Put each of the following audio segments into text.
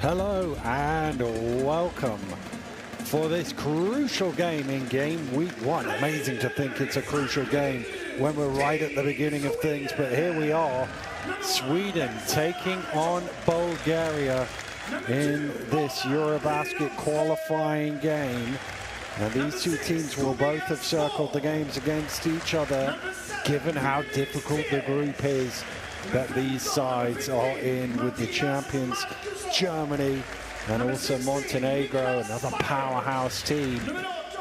Hello and welcome for this crucial game in game week 1. Amazing to think it's a crucial game when we're right at the beginning of things, but here we are, Sweden taking on Bulgaria in this EuroBasket qualifying game. And these two teams will both have circled the games against each other, given how difficult the group is that these sides are in, with the champions Germany and also Montenegro, another powerhouse team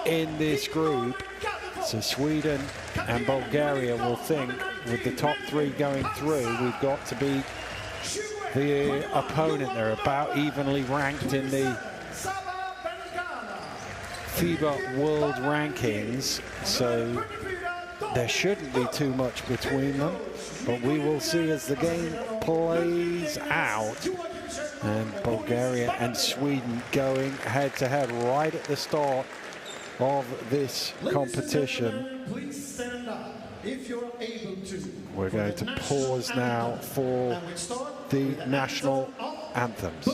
in this group. So Sweden and Bulgaria will think, with the top 3 going through, we've got to beat the opponent. They're about evenly ranked in the FIBA World Rankings, so there shouldn't be too much between them, but we will see as the game plays out. And Bulgaria and Sweden going head-to-head right at the start of this competition. Please stand up if you're able to. We're going to pause now for the national anthems.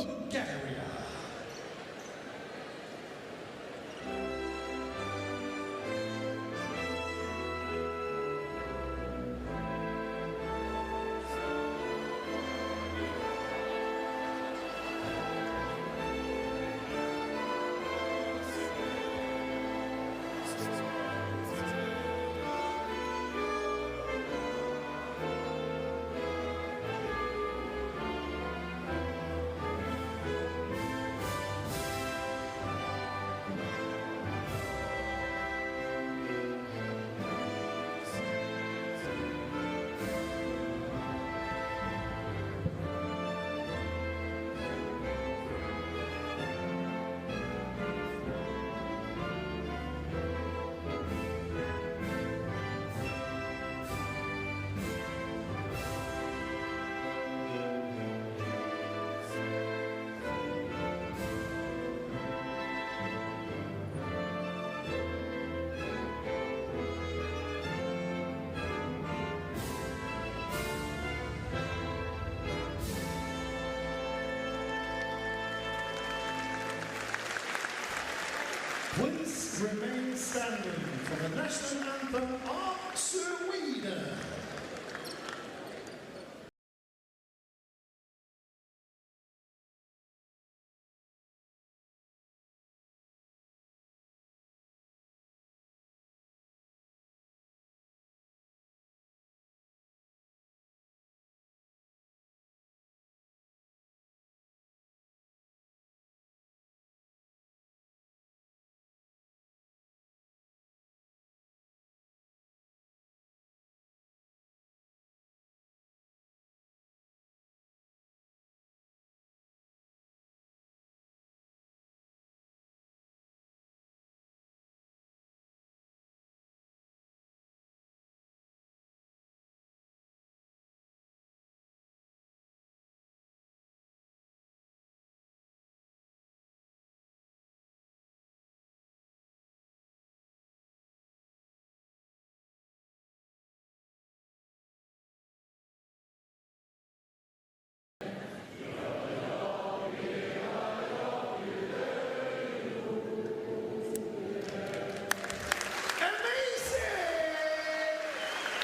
Please remain standing for the national anthem of Sweden.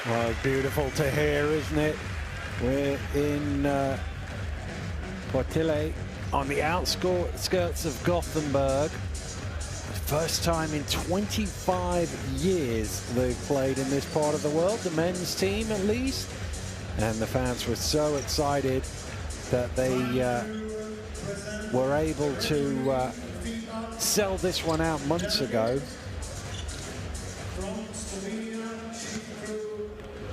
Well, beautiful to hear, isn't it? We're in Portile, on the outskirts of Gothenburg. First time in 25 years they've played in this part of the world, the men's team at least. And the fans were so excited that they were able to sell this one out months ago.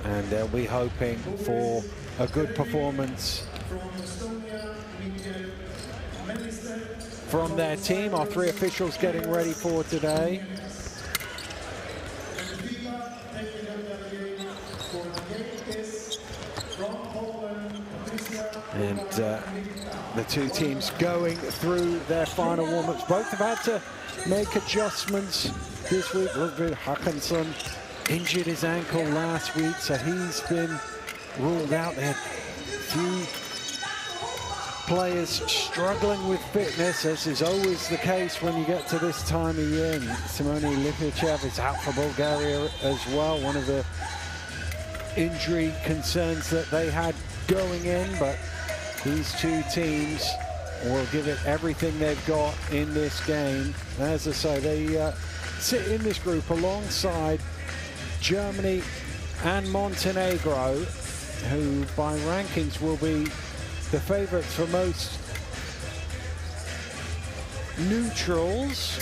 And they'll be hoping for a good performance from their team. Our three officials getting ready for today. And the two teams going through their final warm-ups. Both have had to make adjustments this week. Ludvig Håkansson injured his ankle last week, so he's been ruled out. They had few players struggling with fitness, as is always the case when you get to this time of year. And Simone Lipichev is out for Bulgaria as well, one of the injury concerns that they had going in, but these two teams will give it everything they've got in this game. As I say, they sit in this group alongside Germany and Montenegro, who by rankings will be the favorites for most neutrals.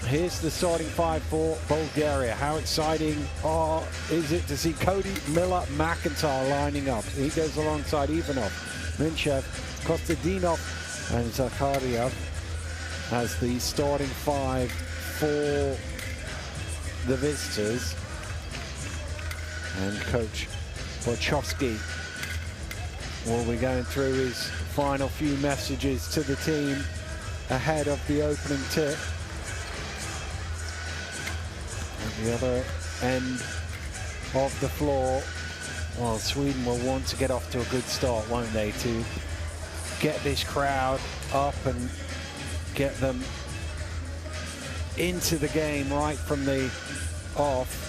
Here's the starting five for Bulgaria. How exciting is it to see Cody Miller-McIntyre lining up? He goes alongside Ivanov, Minchev, Kostadinov and Zakhariev as the starting five for the visitors. And Coach Wojciechowski will be going through his final few messages to the team ahead of the opening tip. At the other end of the floor, well, Sweden will want to get off to a good start, won't they, to get this crowd up and get them into the game right from the off.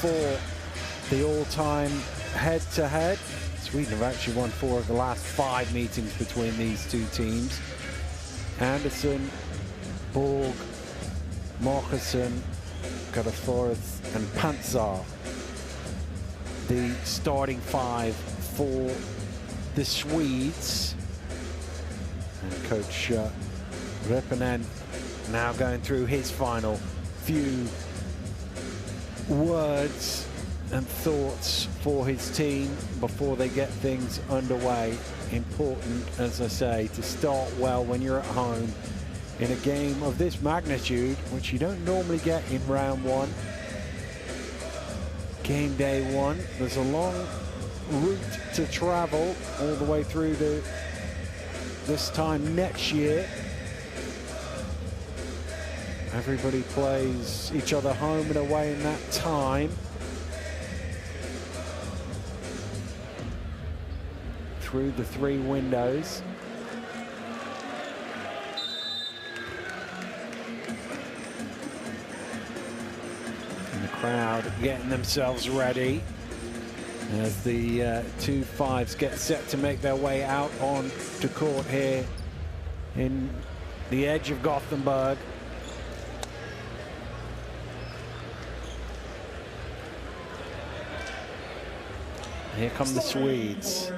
For the all-time head-to-head. Sweden have actually won 4 of the last 5 meetings between these two teams. Anderson, Borg, Markussen, Gadaforis and Pantsar, the starting 5 for the Swedes. And Coach Reppinen now going through his final few words and thoughts for his team before they get things underway. Important, as I say, to start well when you're at home in a game of this magnitude, which you don't normally get in round 1. Game day 1. There's a long route to travel all the way through to this time next year. Everybody plays each other home and away in that time. Through the 3 windows. And the crowd getting themselves ready as the 2 5s get set to make their way out on to court here in the edge of Gothenburg. Here come the Swedes.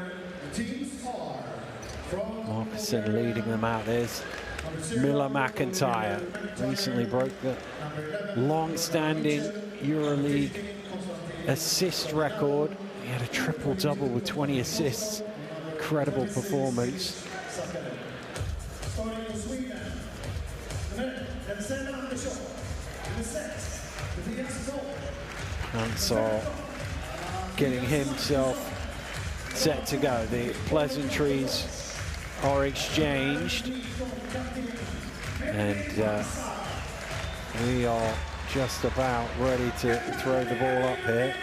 Markussen leading them out. There's Miller-McIntyre. Recently broke the long-standing EuroLeague assist record. He had a triple-double with 20 assists. Incredible performance. Hansel getting himself set to go. The pleasantries are exchanged, and we are just about ready to throw the ball up here.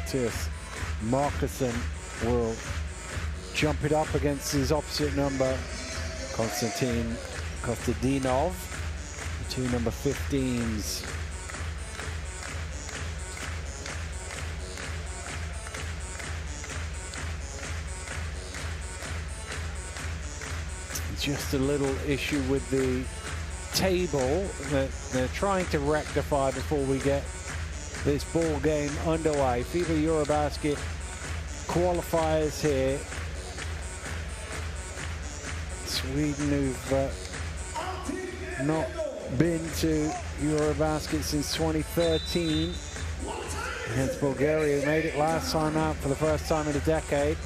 practice. Markuson will jump it up against his opposite number, Konstantin Kostadinov, the two number 15s. Just a little issue with the table that they're trying to rectify before we get this ball game underway. FIBA EuroBasket qualifiers here. Sweden, who've not been to EuroBasket since 2013 against Bulgaria, who made it last time out for the first time in a decade.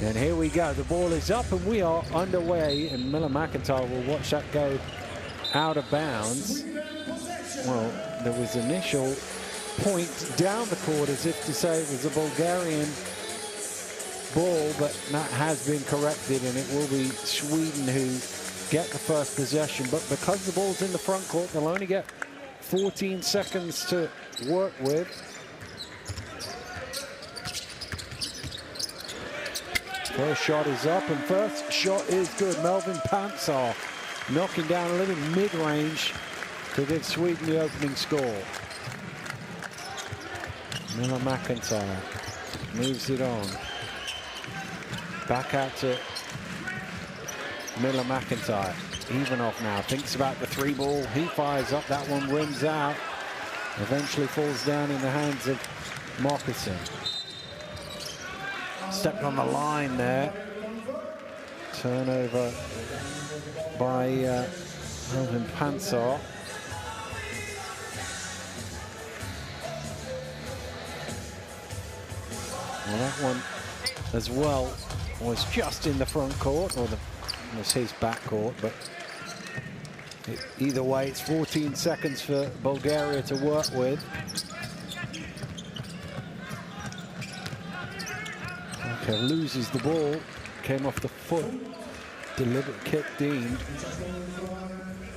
And here we go, the ball is up and we are underway, and Miller McIntyre will watch that go out of bounds. Well, there was initial point down the court as if to say it was a Bulgarian ball, but that has been corrected and it will be Sweden who get the first possession. But because the ball's in the front court, they'll only get 14 seconds to work with. First shot is up and first shot is good. Melvin Pantsar knocking down a little mid-range to give Sweden the opening score. Miller McIntyre moves it on. Back out to Miller McIntyre. Ivanov now thinks about the three ball. He fires up, that one rims out. Eventually falls down in the hands of Markuson. Stepped on the line there. Turnover by Melvin Pantsar. Well, that one as well was just in the front court, or was his back court, but either way, it's 14 seconds for Bulgaria to work with. Okay, loses the ball, came off the foot, deliberate kick deemed.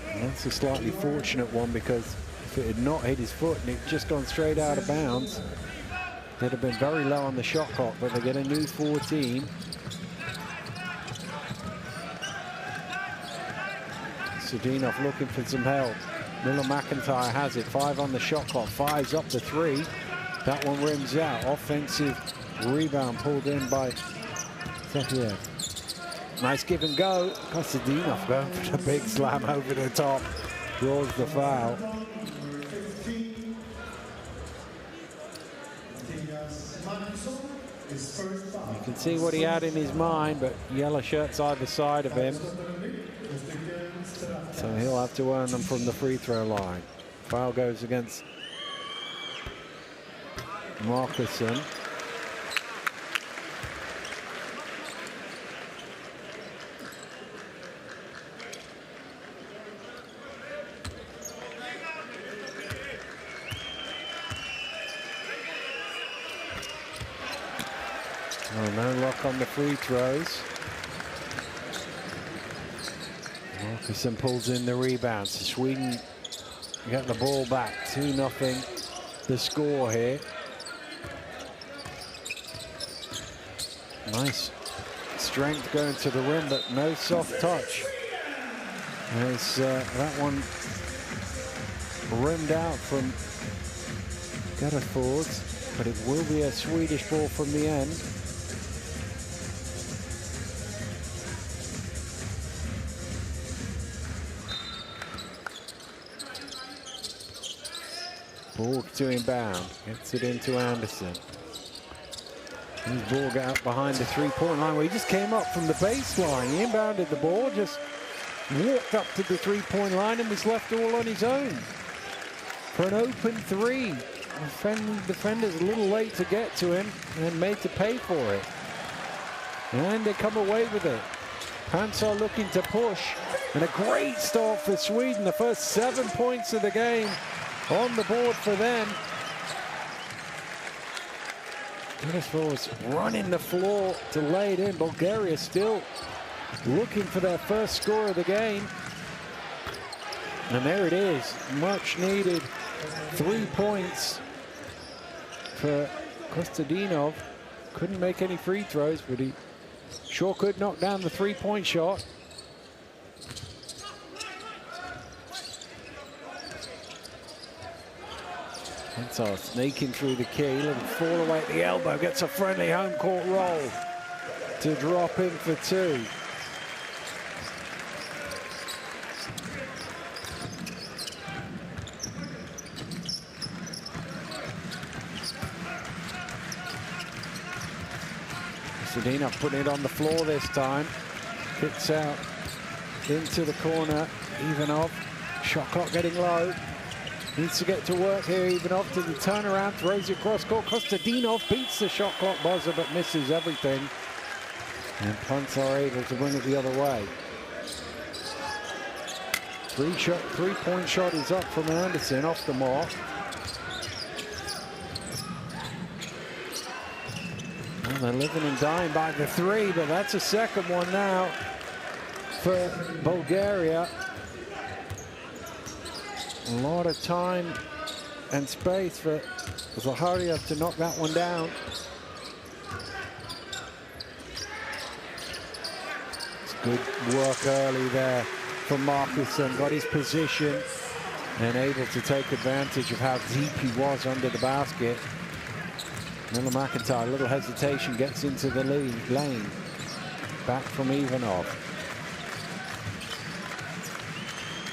And that's a slightly fortunate one, because if it had not hit his foot and it just gone straight out of bounds, they'd have been very low on the shot clock, but they get a new 14. Sadinov looking for some help. Miller McIntyre has it, 5 on the shot clock, fires up to 3. That one rims out. Offensive rebound pulled in by Zefiev. Nice give and go. Kostadinov going for the big slam over the top. Draws the foul. You can see what he had in his mind, but yellow shirts either side of him. So he'll have to earn them from the free throw line. Foul goes against Markuson. Oh, no luck on the free throws. Markuson pulls in the rebound. So Sweden get the ball back. 2-0 the score here. Nice strength going to the rim, but no soft touch. As that one rimmed out from Gatterford, but it will be a Swedish ball from the end. Ball to inbound, gets it into Anderson. His ball got out behind the three-point line where he just came up from the baseline. He inbounded the ball, just walked up to the three-point line and was left all on his own for an open three. Defender's a little late to get to him and made to pay for it. And they come away with it. Pantsar looking to push, and a great start for Sweden. The first 7 points of the game on the board for them. Gatterford was running the floor to lay it in. Bulgaria still looking for their first score of the game. And there it is, much needed 3 points for Kostadinov couldn't make any free throws, but he sure could knock down the three-point shot. Pantsar sneaking through the key, little fall away at the elbow, gets a friendly home court roll to drop in for two. Kostadinov putting it on the floor this time. Kicks out into the corner. Ivanov, shot clock getting low. Needs to get to work here. Ivanov to the turnaround, throws it cross court. Kostadinov beats the shot clock buzzer but misses everything. And Pantsar able to bring it the other way. Three-point shot is up from Anderson off the mark. Well, they're living and dying by the three, but that's a second one now for Bulgaria. A lot of time and space for Zaharia to knock that one down. It's good work early there from Markusson. Got his position and able to take advantage of how deep he was under the basket. Miller McIntyre, a little hesitation, gets into the lane. Back from Ivanov.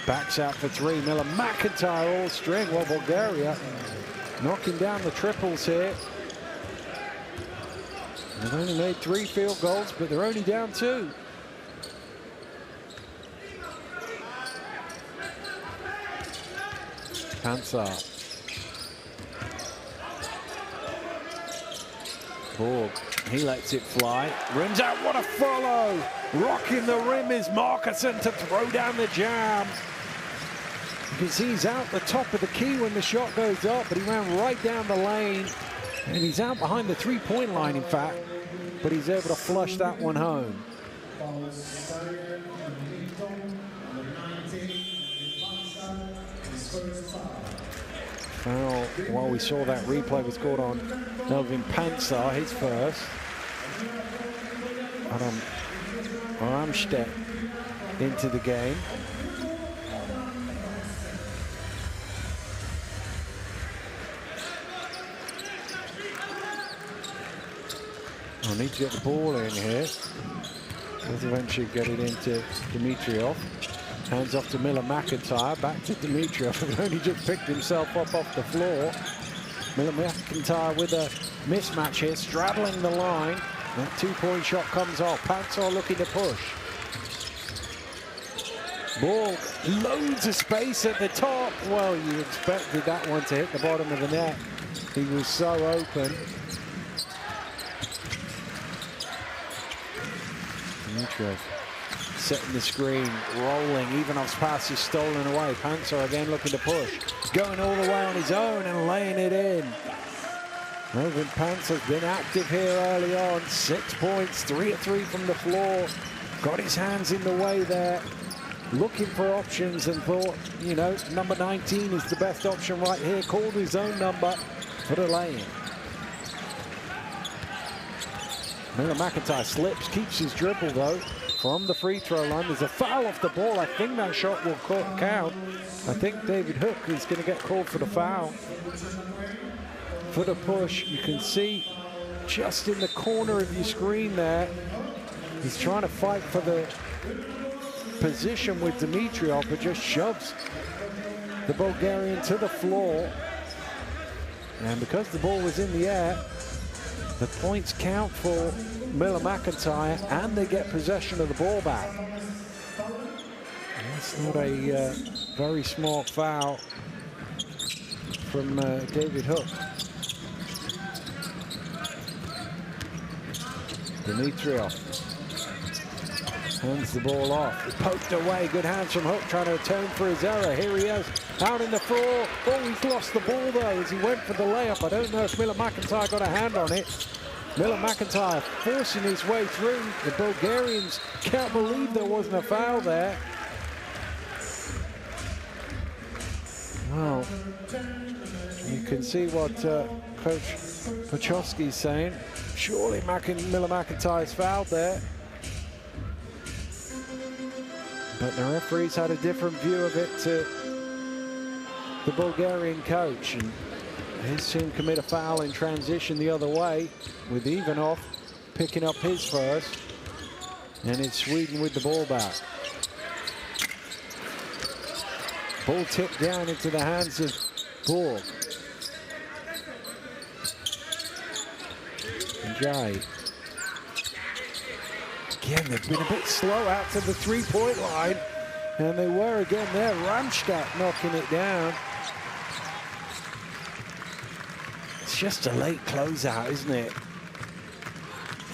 Backs out for three. Miller McIntyre all string. Well, Bulgaria knocking down the triples here. They've only made 3 field goals, but they're only down 2. Pantsar. Borg, he lets it fly. Rims out, what a follow! Rocking the rim is Markusson to throw down the jam. You can see he's out the top of the key when the shot goes up, but he ran right down the lane. And he's out behind the three-point line, in fact, but he's able to flush that one home. Foul, while we saw that replay was called on Melvin Pantsar, his first. Adam Ramstedt into the game. I need to get the ball in here. Let's eventually get it into Dimitrov. Hands off to Miller McIntyre, back to Dimitrov, who only just picked himself up off the floor. Miller McIntyre with a mismatch here, straddling the line. That two-point shot comes off. Pantsar looking to push. Ball, loads of space at the top. Well, you expected that one to hit the bottom of the net. He was so open. Dimitrov setting the screen, rolling. Ivanov's pass is stolen away. Pantsar again looking to push. Going all the way on his own and laying it in. Melvin Pantsar's been active here early on. 6 points, 3 of 3 from the floor. Got his hands in the way there. Looking for options and thought, you know, number 19 is the best option right here. Called his own number for the lay-in. Miller McIntyre slips, keeps his dribble though. From the free throw line, there's a foul off the ball. I think that shot will count. I think David Hook is going to get called for the foul. For the push, you can see just in the corner of your screen there, he's trying to fight for the position with Dimitrov, but just shoves the Bulgarian to the floor. And because the ball was in the air, the points count for Miller McIntyre, and they get possession of the ball back. And that's not a very smart foul from David Hook. Dimitrov hands the ball off. Poked away, good hands from Hook, trying to atone for his error. Here he is, out in the floor. Oh, he's lost the ball though as he went for the layup. I don't know if Miller McIntyre got a hand on it. Miller McIntyre forcing his way through. The Bulgarians can't believe there wasn't a foul there. Well, you can see what Coach Pachowski's saying. Surely Miller McIntyre's fouled there. But the referees had a different view of it to the Bulgarian coach. And his team commit a foul in transition the other way, with Ivanov picking up his first. And it's Sweden with the ball back. Ball tipped down into the hands of Borg. And Jai. Again, they've been a bit slow out to the three-point line. And they were again there. Ramstadt knocking it down. It's just a late closeout, isn't it?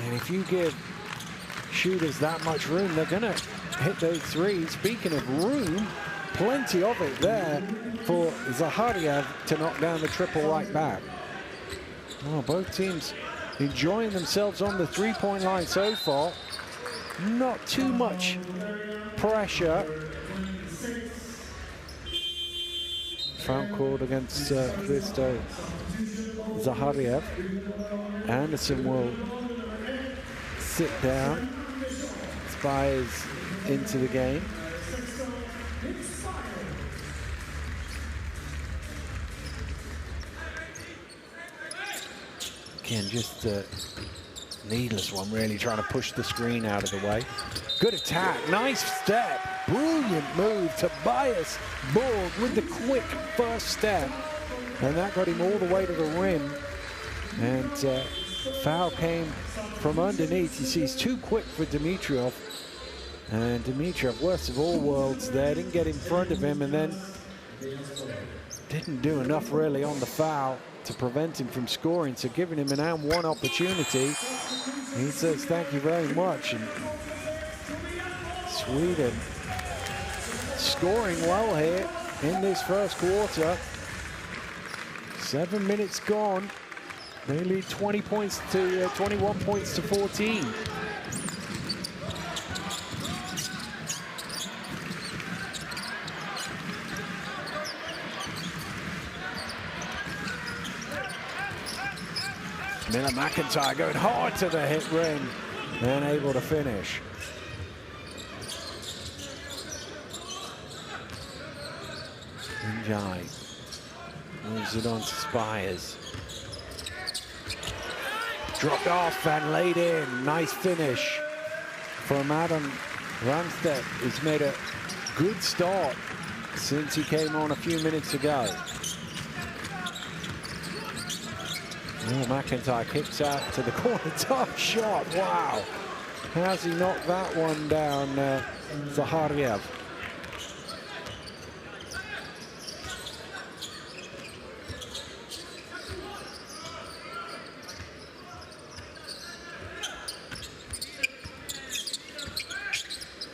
And if you give shooters that much room, they're going to hit those threes. Speaking of room, plenty of it there for Zahariev to knock down the triple right back. Oh, both teams enjoying themselves on the three-point line so far. Not too much pressure. Foul called against Christo Zahariev. Anderson will sit down. Spires into the game. Again, just a needless one, really trying to push the screen out of the way. Good attack, nice step, brilliant move. Tobias Borg with the quick first step. And that got him all the way to the rim. And foul came from underneath. You see, he's too quick for Dimitrov. And Dimitrov, worst of all worlds there, didn't get in front of him and then didn't do enough really on the foul to prevent him from scoring. So giving him an and one opportunity, he says thank you very much. And Sweden scoring well here in this first quarter. 7 minutes gone. They lead 20 points to 21 points to 14. Miller McIntyre going hard to the hit rim and able to finish. Njai moves it on to Spires. Dropped off and laid in. Nice finish from Adam Ramstedt. He's made a good start since he came on a few minutes ago. Oh, McIntyre kicks out to the corner. Tough shot. Wow. How's he knocked that one down, Zahariev?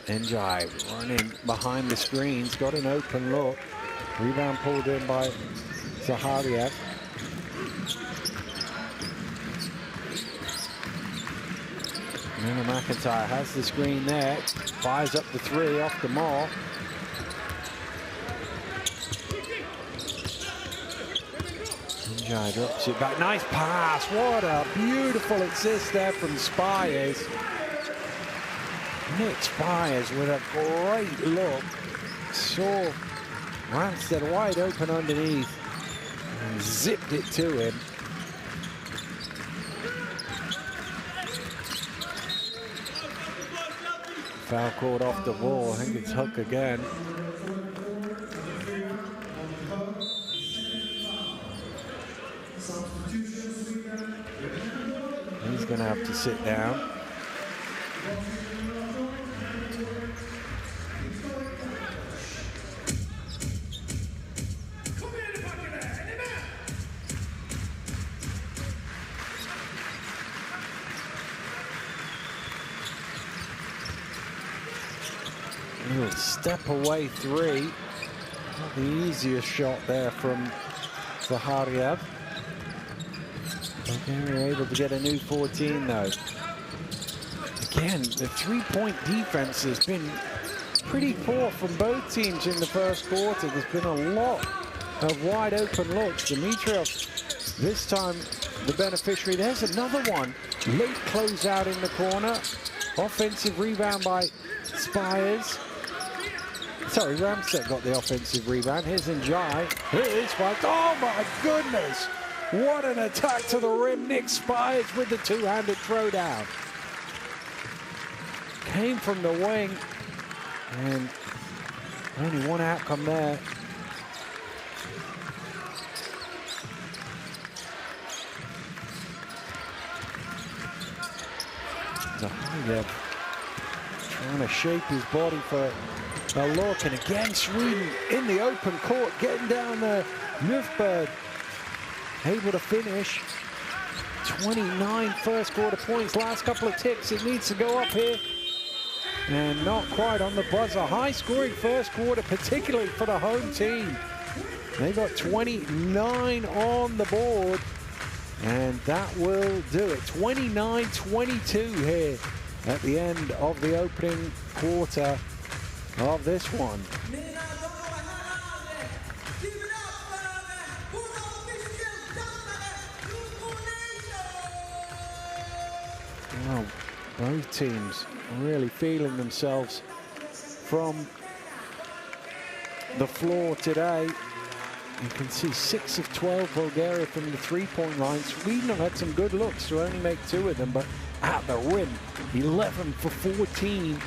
Njai running behind the screens, got an open look. Rebound pulled in by Zahariev. Miller McIntyre has the screen there, fires up the three off the mark. Njai drops it back. Nice pass. What a beautiful assist there from Spires. Nick Spires with a great look. Saw Ramstedt wide open underneath and zipped it to him. Foul called off the ball. I think it's Hook again. He's going to have to sit down. Step away three. Not the easiest shot there from Zahariev. Bulgaria able to get a new 14 though. Again, the three-point defense has been pretty poor from both teams in the first quarter. There's been a lot of wide open looks. Dimitrov This time, the beneficiary. There's another one. Late closeout in the corner. Offensive rebound by Spires. Sorry, Ramsett got the offensive rebound. Here's Njai. Here is Spires. Oh my goodness! What an attack to the rim. Nick Spires with the two-handed throwdown. Came from the wing, and only one outcome there. Zahayev trying to shape his body for a look, and again Sweden in the open court, getting down there. Mufberg able to finish. 29 first quarter points, last couple of ticks. It needs to go up here, and not quite on the buzzer. High scoring first quarter, particularly for the home team. They got 29 on the board, and that will do it. 29-22 here at the end of the opening quarter of this one. Well, both teams really feeling themselves from the floor today. You can see 6 of 12 Bulgaria from the three-point line. Sweden have had some good looks to only make 2 of them, but at the rim, 11 for 14.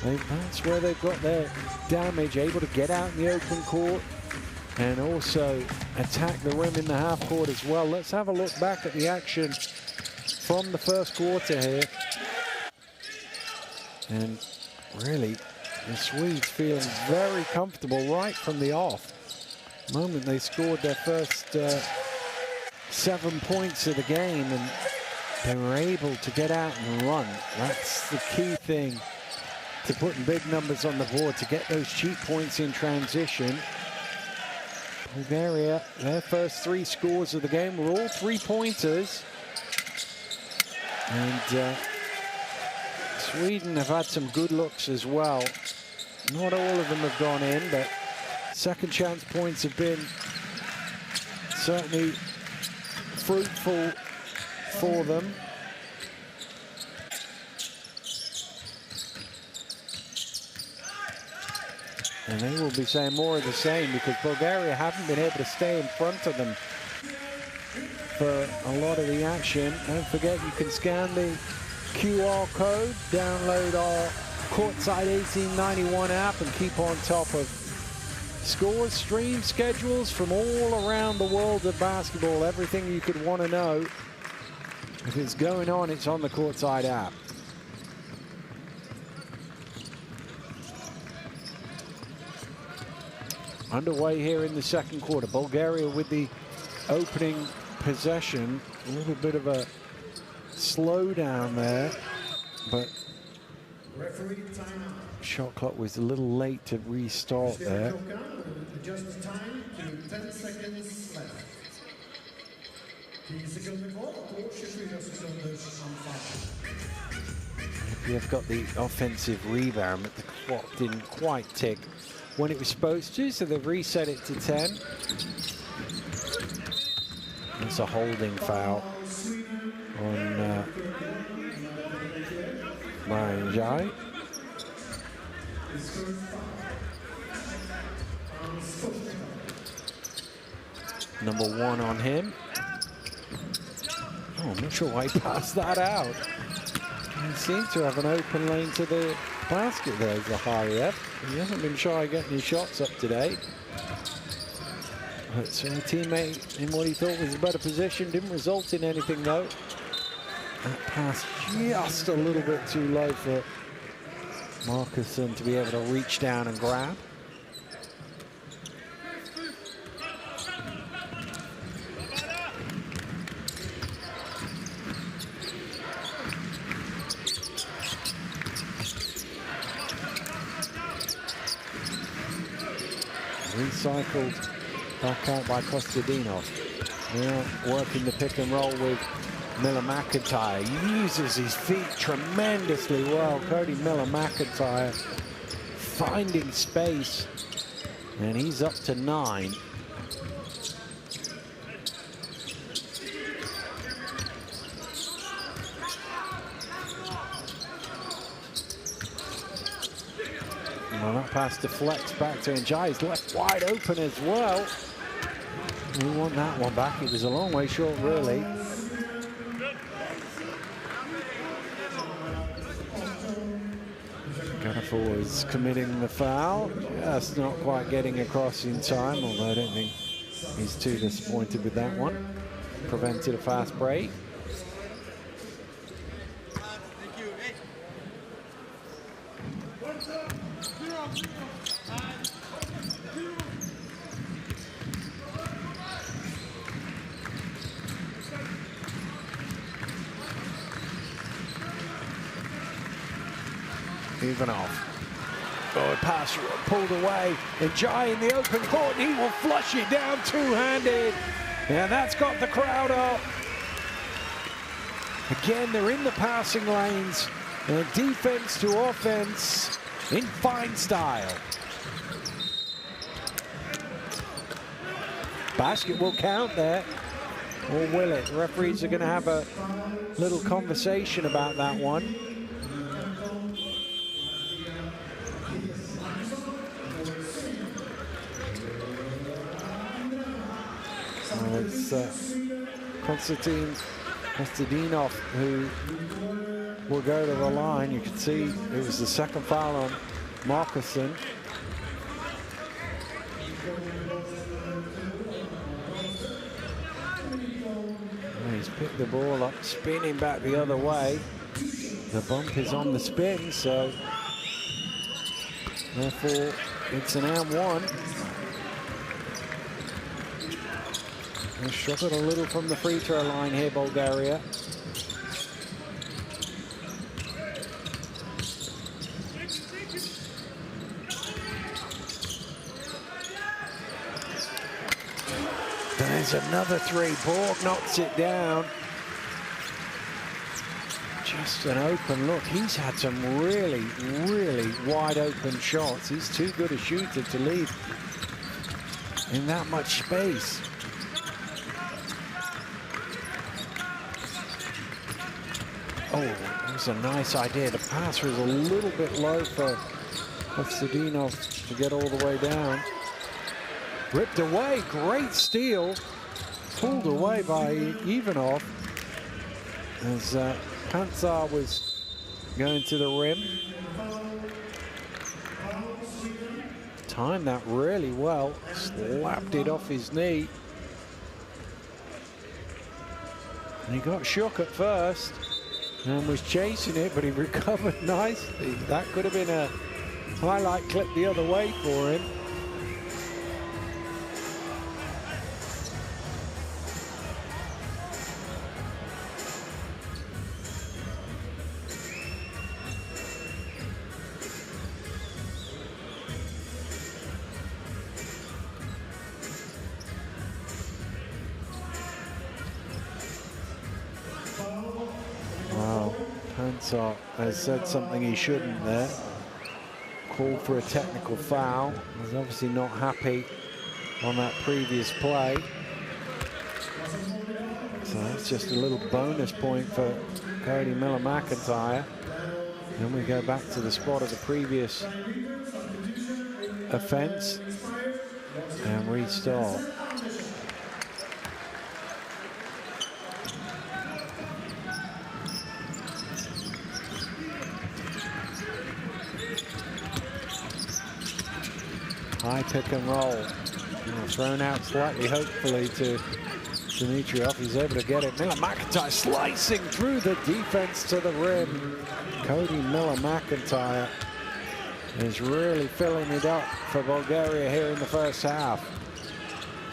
That's where they've got their damage, able to get out in the open court and also attack the rim in the half court as well. Let's have a look back at the action from the first quarter here. And really, the Swedes feeling very comfortable right from the off. The moment they scored their first 7 points of the game, and they were able to get out and run. That's the key thing to putting big numbers on the board, to get those cheap points in transition. Bulgaria, their first 3 scores of the game were all 3-pointers. And Sweden have had some good looks as well. Not all of them have gone in, but second chance points have been certainly fruitful for them. And they will be saying more of the same, because Bulgaria haven't been able to stay in front of them for a lot of the action. Don't forget, you can scan the QR code, download our Courtside 1891 app, and keep on top of scores, streams, schedules from all around the world of basketball. Everything you could want to know. If it's going on, it's on the Courtside app. Underway here in the second quarter. Bulgaria with the opening possession. A little bit of a slowdown there, but shot clock was a little late to restart there. Adjust the time to 10 seconds left. 10 sekunder kvar och 24 sekunder anfall. You've got the offensive rebound, but the clock didn't quite tick when it was supposed to, so they've reset it to 10. It's a holding foul on Brian Jai. Number 1 on him. Oh, I'm not sure why he passed that out. He seemed to have an open lane to the basket there, Zahayev. He hasn't been shy getting his shots up today. But so a teammate in what he thought was a better position. Didn't result in anything though. That pass just a little bit too low for Markusson to be able to reach down and grab. Recycled back out by Kostadinov. Now working the pick and roll with Miller McIntyre. Uses his feet tremendously well. Cody Miller McIntyre finding space, and he's up to 9. Well, that pass deflects back to Njai. He's left wide open as well. We want that one back. It was a long way short, really. Gunnafor is committing the foul. Just not quite getting across in time, although I don't think he's too disappointed with that one. Prevented a fast break. Even off. Oh, pass pulled away. Njai in the open court, and he will flush it down two-handed. And that's got the crowd up. Again, they're in the passing lanes. And defense to offense in fine style. Basket will count there. Or will it? Referees are going to have a little conversation about that one. It's Konstantin Kostadinov who will go to the line. You can see it was the second foul on Markuson. He's picked the ball up, spinning back the other way. The bump is on the spin, so therefore it's an and one. They struggled a little from the free throw line here, Bulgaria. There's another three. Borg knocks it down. Just an open look. He's had some really, really wide open shots. He's too good a shooter to leave in that much space. Oh, that was a nice idea. The pass was a little bit low for Kostadinov to get all the way down. Ripped away, great steal. Pulled away by Ivanov as Pantsar was going to the rim. Timed that really well, slapped it off his knee. And he got shook at first and was chasing it, but he recovered nicely. That could have been a highlight clip the other way for him. Pantsar has said something he shouldn't there. Called for a technical foul. Was obviously not happy on that previous play. So that's just a little bonus point for Cody Miller-McIntyre. Then we go back to the spot of the previous offense and restart. High pick and roll. Thrown out slightly, hopefully, to Dimitrov. He's able to get it. Miller-McIntyre slicing through the defense to the rim. Cody Miller-McIntyre is really filling it up for Bulgaria here in the first half.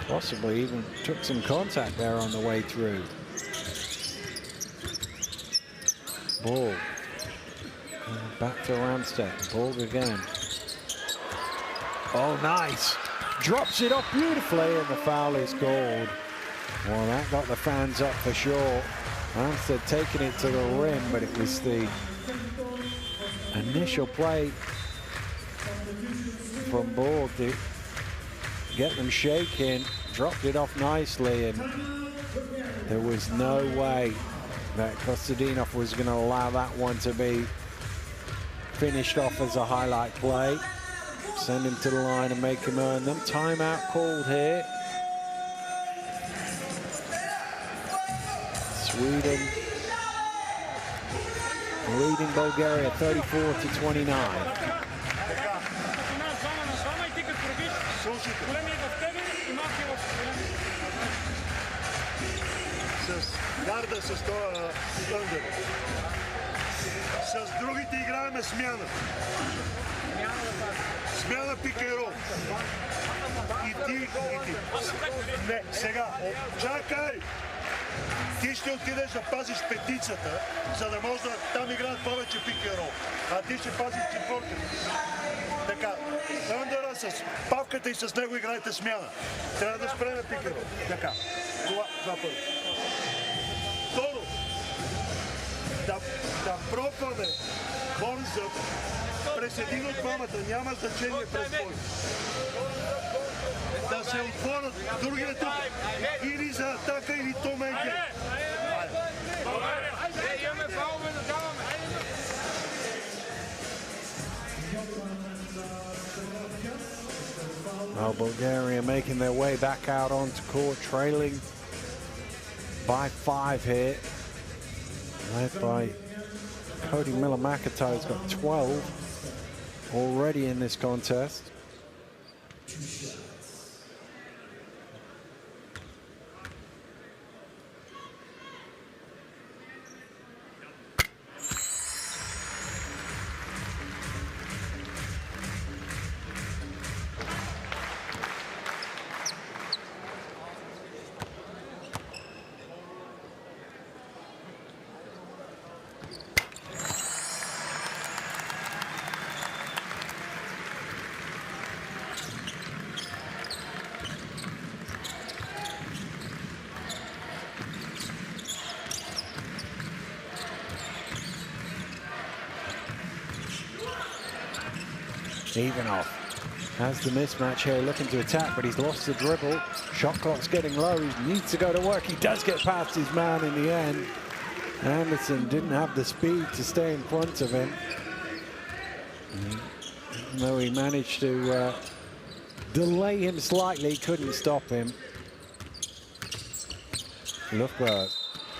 Possibly even took some contact there on the way through. Ball. Back to Ramstedt. Ball again. Oh, nice. Drops it off beautifully, and the foul is called. Well, that got the fans up for sure. Ramstedt taking it to the rim, but it was the initial play from Borg to get them shaking. Dropped it off nicely, and there was no way that Kostadinov was going to allow that one to be finished off as a highlight play. send him to the line and make him earn them. Timeout called here. Sweden leading Bulgaria 34-29. Гарда с този ъндър. С другите играеме смяна. Смяна пик-н-рол. И ти. Не, сега, чакай! Ти ще отидеш да пазиш петицата, за да може да там играят повече пик-н-рол. А ти ще пазиш четвърката. Така, ъндъра с павката и с него играете смяна. Трябва да спре на пик-н-рол. Така, това първо. Второ, да пробваме конзъп през един от двамата, няма значение през кой. Да се отворят другия тук, или за атака, или то менке. Well, Bulgaria making their way back out onto court, trailing by 5 here. Led by Cody Miller-McIntyre, who's got 12 already in this contest. Evanoff has the mismatch here, looking to attack, but he's lost the dribble. Shot clock's getting low. He needs to go to work. He does get past his man in the end. Anderson didn't have the speed to stay in front of him. Though he managed to delay him slightly, couldn't stop him. Lufberg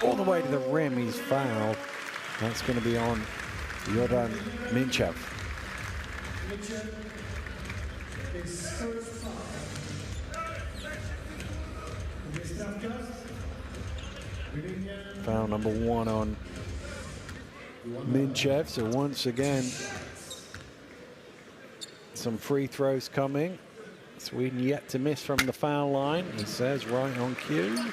all the way to the rim. He's fouled. That's going to be on Jordan Minchev. Foul number 1 on Minchev. So once again, some free throws coming. Sweden yet to miss from the foul line, he says, right on cue.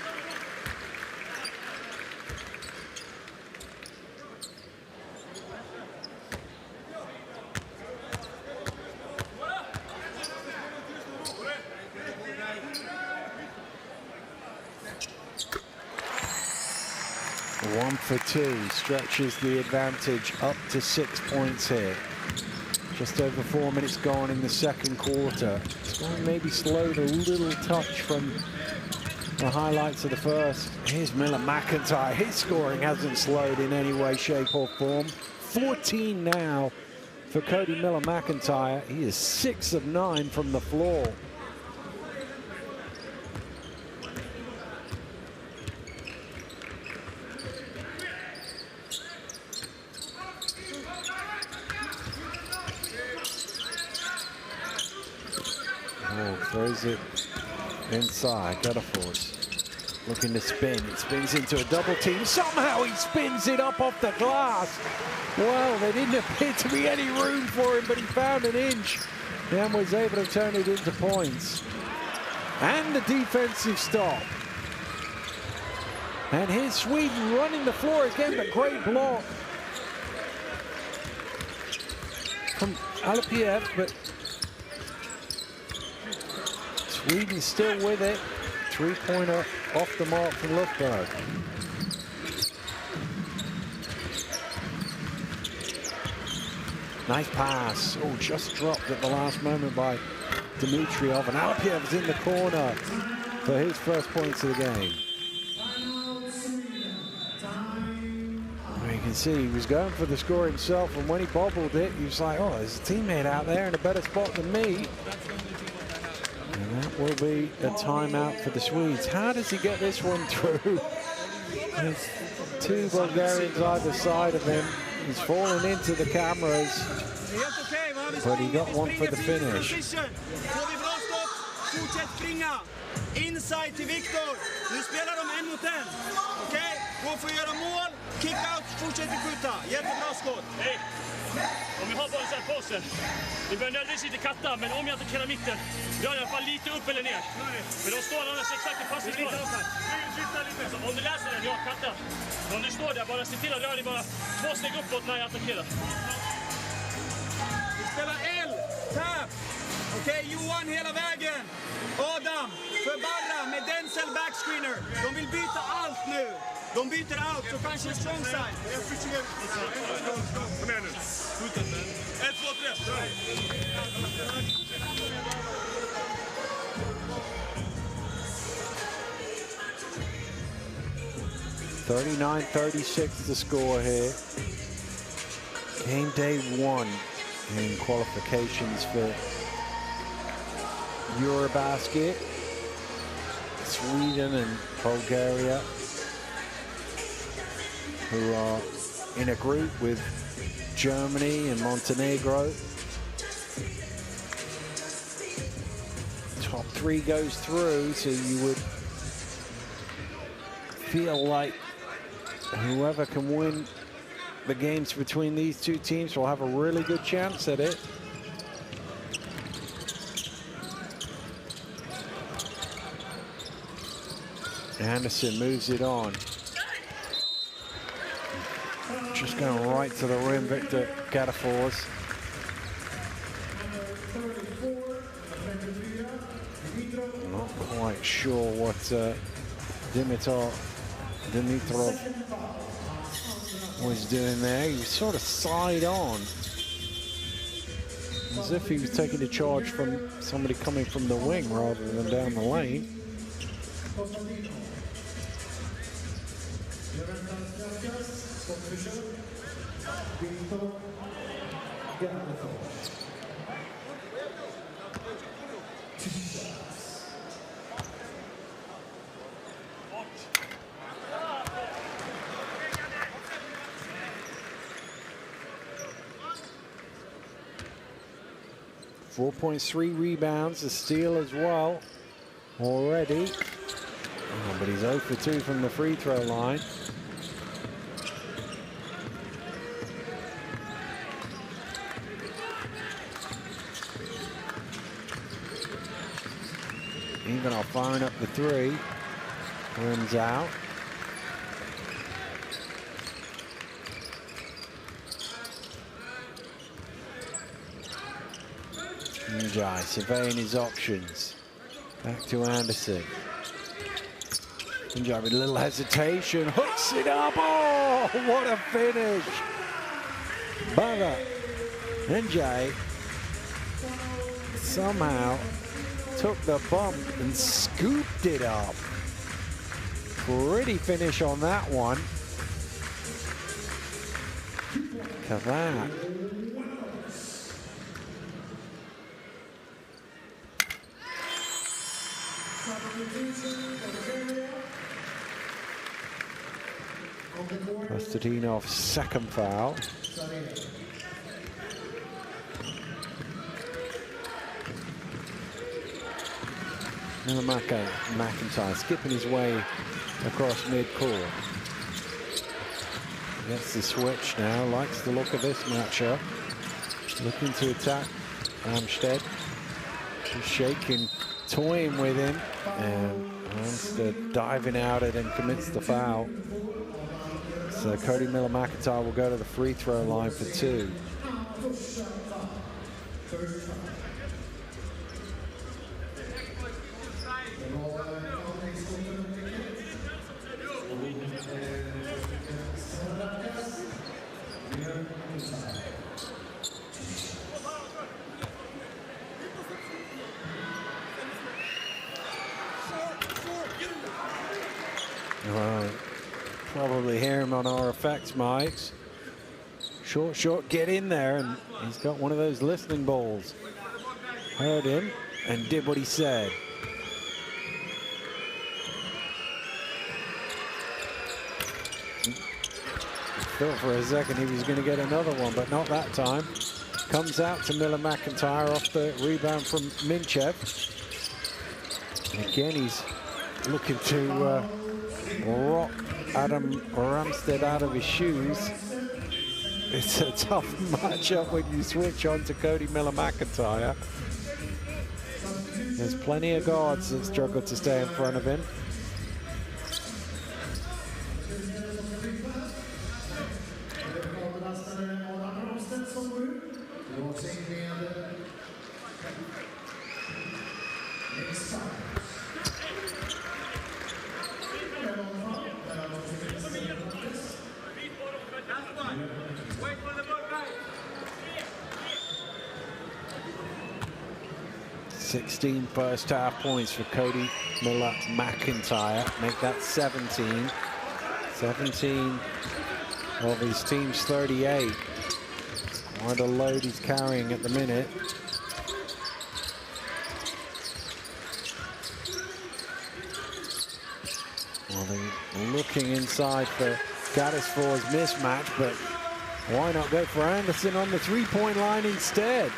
For 2, stretches the advantage up to 6 points here. Just over 4 minutes gone in the second quarter. Scoring maybe slowed a little touch from the highlights of the first. Here's Miller-McIntyre. His scoring hasn't slowed in any way, shape or form. 14 now for Cody Miller-McIntyre. He is 6 of 9 from the floor. Throws it inside. Gutterford looking to spin. It spins into a double team. Somehow he spins it up off the glass. Well, there didn't appear to be any room for him, but he found an inch and was able to turn it into points. And the defensive stop. And here's Sweden running the floor again, but great block from Alapiev, but Sweden still with it. 3-pointer off the mark from Lufberg. Nice pass. Oh, just dropped at the last moment by Dimitriov. And Alapiev's in the corner for his first points of the game. You can see he was going for the score himself, and when he bobbled it, he was like, oh, there's a teammate out there in a better spot than me. And that will be a timeout for the Swedes. How does he get this one through? There's two Bulgarians either side of him. He's fallen into the cameras, but he got one for the finish. Inside till Victor. Nu spelar de 1 mot 1. Okej? Gå för att göra mål. Kick out. Fortsätter skjuta. Jättebra skott. Hej. Om vi har bollen så här påsen. Vi börjar nödvändigtvis inte katta, men om jag attackerar mitten, rör i alla fall lite upp eller ner. Men de står annars exakt i passningsplanen. Om du läser den, jag kattar. Om du står där, bara se till att röra dig bara 2 steg uppåt när jag attackerar. Vi spelar L. Tap. Okej, Johan hela vägen. Adam, för Barra med Denzel backscreener. De vill byta allt nu. De byter out, så kanske strong side. Kom igen nu. 1, 2, 3. 39-36 the score here. Game day 1 in qualifications for EuroBasket. Sweden and Bulgaria, who are in a group with Germany and Montenegro. Top 3 goes through, so you would feel like whoever can win the games between these two teams will have a really good chance at it. Anderson moves it on. Just going right to the rim, Victor Catafors. Not quite sure what Dimitrov was doing there. He was sort of side on, as if he was taking a charge from somebody coming from the wing rather than down the lane. .3 rebounds, a steal as well already. Oh, but he's 0 for 2 from the free throw line. Even off firing up the 3. Rims out. Njai surveying his options. Back to Anderson. Njai with a little hesitation, hooks it up. Oh, what a finish. But Njai somehow took the bump and scooped it up. Pretty finish on that one. Look at that. Konstantinov's second foul. Now McIntyre skipping his way across mid-court. Gets the switch now, likes the look of this matchup. Looking to attack Amstead. Just shaking, toying with him, and Amstead diving out it and commits the foul. So Cody Miller-McIntyre will go to the free throw line for 2. Probably hear him on our effects mics. Short, get in there, and he's got one of those listening balls. Heard him and did what he said. Thought for a second he was going to get another one, but not that time. Comes out to Miller McIntyre off the rebound from Minchev. Again, he's looking to rock Adam Ramstead out of his shoes. It's a tough matchup when you switch on to Cody Miller McIntyre. There's plenty of guards that struggle to stay in front of him. First half points for Cody Miller McIntyre. Make that 17. 17 of his team's 38. Quite a load he's carrying at the minute. Well, they're looking inside for Gaddis for his mismatch, but why not go for Anderson on the three-point line instead?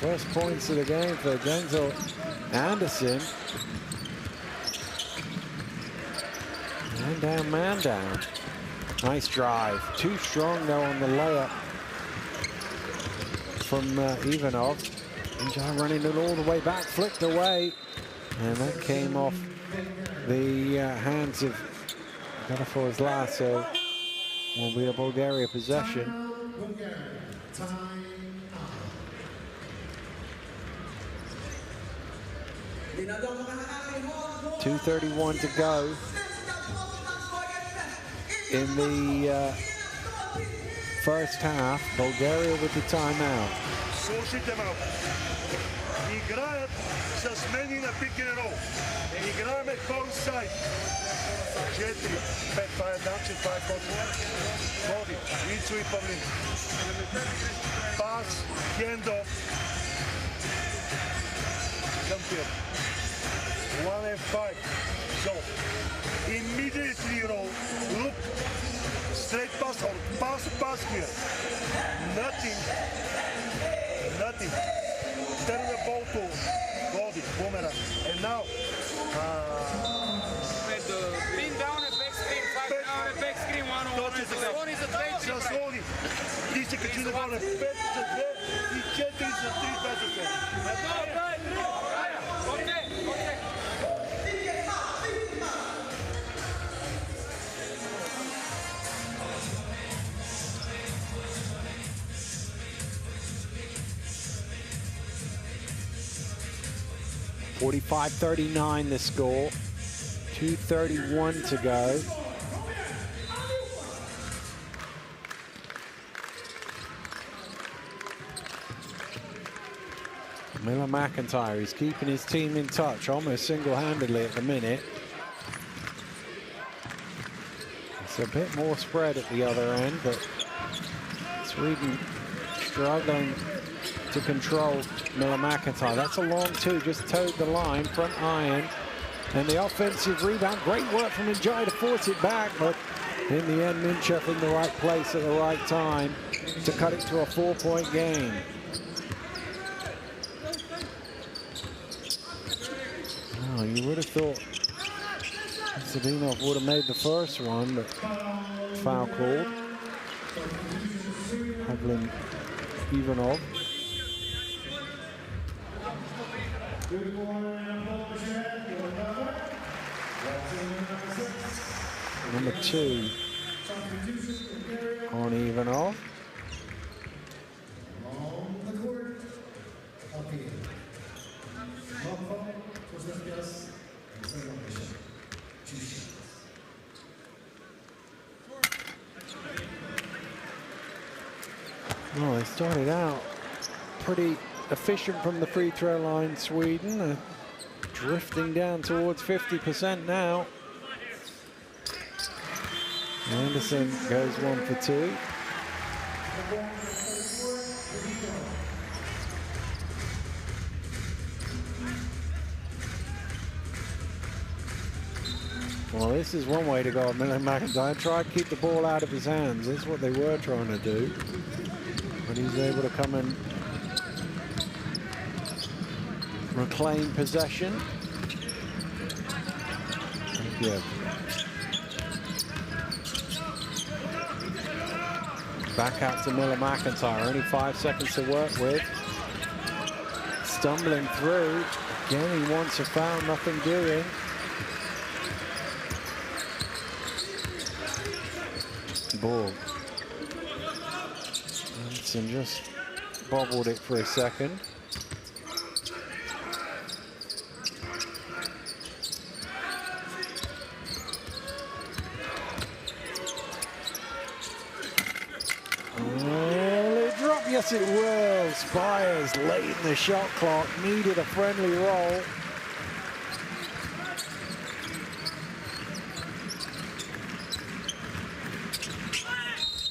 First points of the game for Denzel Anderson. Man down. Nice drive. Too strong though on the layup from Ivanov. Injai running it all the way back, flicked away. And that came off the hands of Gadafor's lasso. Will be a Bulgaria possession. 2:31 to go in the first half. Bulgaria with the timeout. Слушайте малко. Играят с смени на пик н рол. Играеме колсайд. 4, 5, това е начин, това е точно. Води, Ицо и Павлин. Пас, хендоф. Към тир. 1 and 5. So, immediately roll, look, straight pass or pass here. Nothing. Turn the ball to Goldie, Boomerang. And now, Pin down a back screen, 5 down a back screen, 1-on-1. One is a trade. Заслони. Ти се качи да бъде 5 за 2 и 4 за 3 пасата. Окей. 45-39 the score. 2:31 to go. Miller McIntyre is keeping his team in touch almost single-handedly at the minute. It's a bit more spread at the other end, but Sweden struggling to control Miller McIntyre. That's a long two, just towed the line, front iron. And the offensive rebound, great work from Injai to force it back, but in the end, Minchev in the right place at the right time to cut it to a 4-point game. Oh, you would have thought Sadinov would have made the first one, but foul called. Pavlin Ivanov. Number 2 on Ivanov. Well, they started out pretty efficient from the free throw line, Sweden. Drifting down towards 50% now. Anderson goes 1 for 2. Well, this is one way to go. McIntyre tried to keep the ball out of his hands. That's what they were trying to do. But he's able to come and reclaim possession. Yeah. Back out to Miller McIntyre. Only 5 seconds to work with. Stumbling through. Again, he wants a foul. Nothing doing. Ball. Anderson just bobbled it for a second. Yes, it will. Spires late in the shot clock, needed a friendly roll.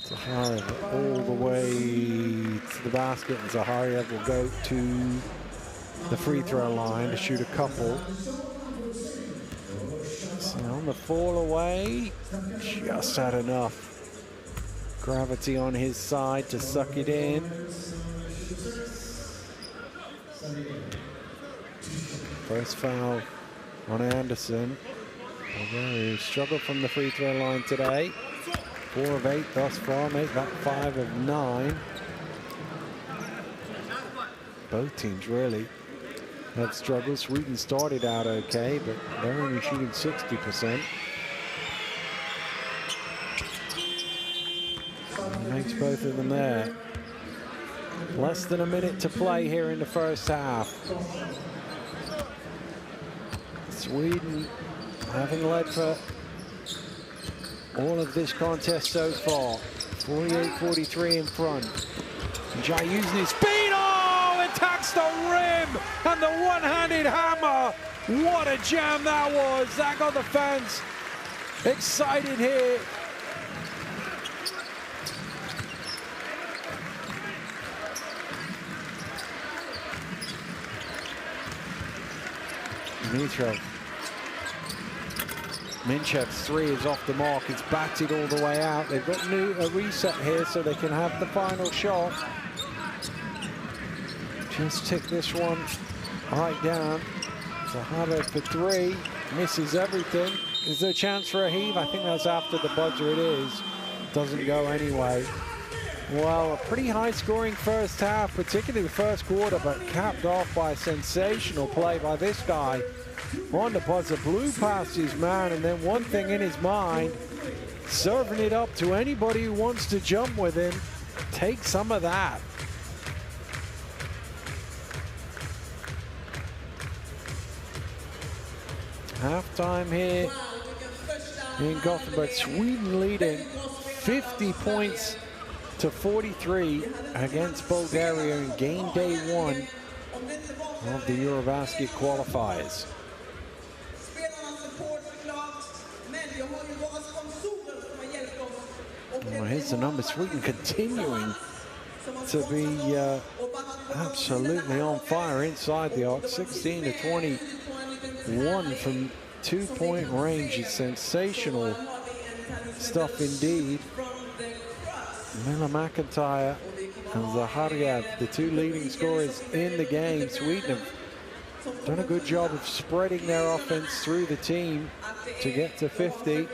Zaharev all the way to the basket, and Zaharev will go to the free throw line to shoot a couple. So on the fall away, just had enough gravity on his side to suck it in. First foul on Anderson. Bulgaria struggled from the free throw line today. 4 of 8 thus far, make that 5 of 9. Both teams really have struggled. Sweden started out okay, but they're only shooting 60%. Makes both of them there. Less than a minute to play here in the first half. Sweden having led for all of this contest so far. 48-43 in front. Jai using his speed. Oh, attacks the rim and the one-handed hammer. What a jam that was. That got the fans excited here. Dimitrov. Minchev's 3 is off the mark. It's batted all the way out. They've got a reset here so they can have the final shot. Just tick this one right down. Zaharev for 3. Misses everything. Is there a chance for a heave? I think that's after the buzzer. It is. Doesn't go anyway. Well, a pretty high-scoring first half, particularly the first quarter, but capped off by a sensational play by this guy. On the buzzer, blew past his man, and then one thing in his mind, serving it up to anybody who wants to jump with him. Take some of that. Halftime here in Gothenburg. Sweden leading 50 points to 43 against Bulgaria in game day 1 of the EuroBasket qualifiers. Well, here's the number. Sweden continuing to be absolutely on fire inside the arc. 16 to 21 from 2-point range. It's sensational stuff indeed. Miller McIntyre and Zaharev, the 2 leading scorers in the game. Sweden have done a good job of spreading their offense through the team to get to 50.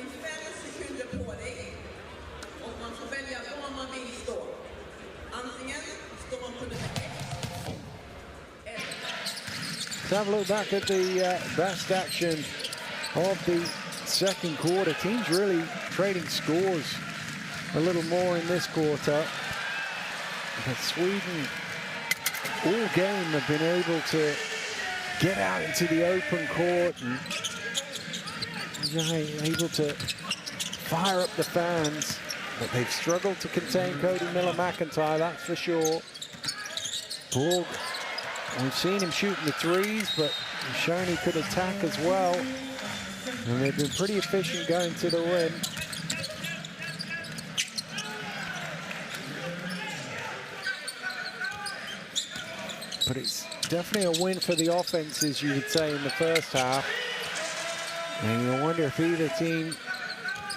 Let's have a look back at the best action of the second quarter. Teams really trading scores a little more in this quarter. But Sweden all game have been able to get out into the open court and able to fire up the fans. But they've struggled to contain Cody Miller McIntyre, that's for sure. Borg, we've seen him shooting the 3s, but he's shown he could attack as well. And they've been pretty efficient going to the rim. but it's definitely a win for the offenses, you would say, in the first half. And you wonder if either team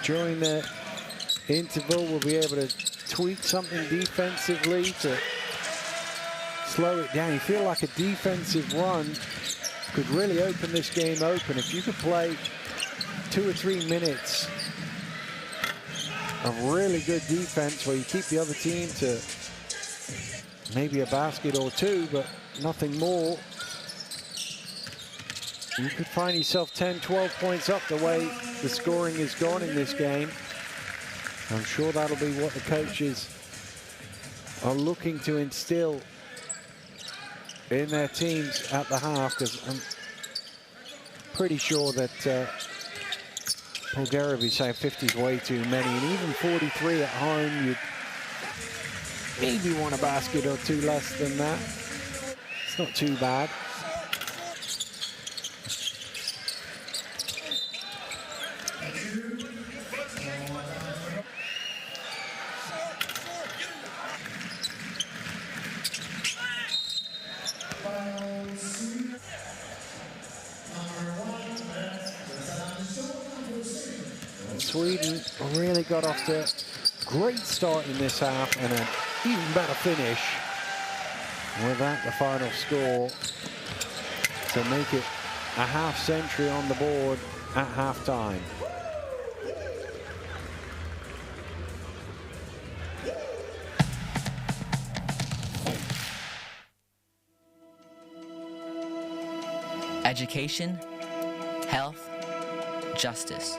during the interval will be able to tweak something defensively to slow it down. You feel like a defensive run could really open this game open. If you could play 2 or 3 minutes of really good defense where you keep the other team to maybe a basket or 2, but nothing more, you could find yourself 10, 12 points up the way the scoring is gone in this game. I'm sure that'll be what the coaches are looking to instill in their teams at the half, because I'm pretty sure that Bulgaria will be saying 50 is way too many, and even 43 at home, you'd maybe want a basket or 2 less than that. It's not too bad. Sweden really got off to a great start in this half and an even better finish without the final score to make it a half century on the board at halftime. Education, health, justice.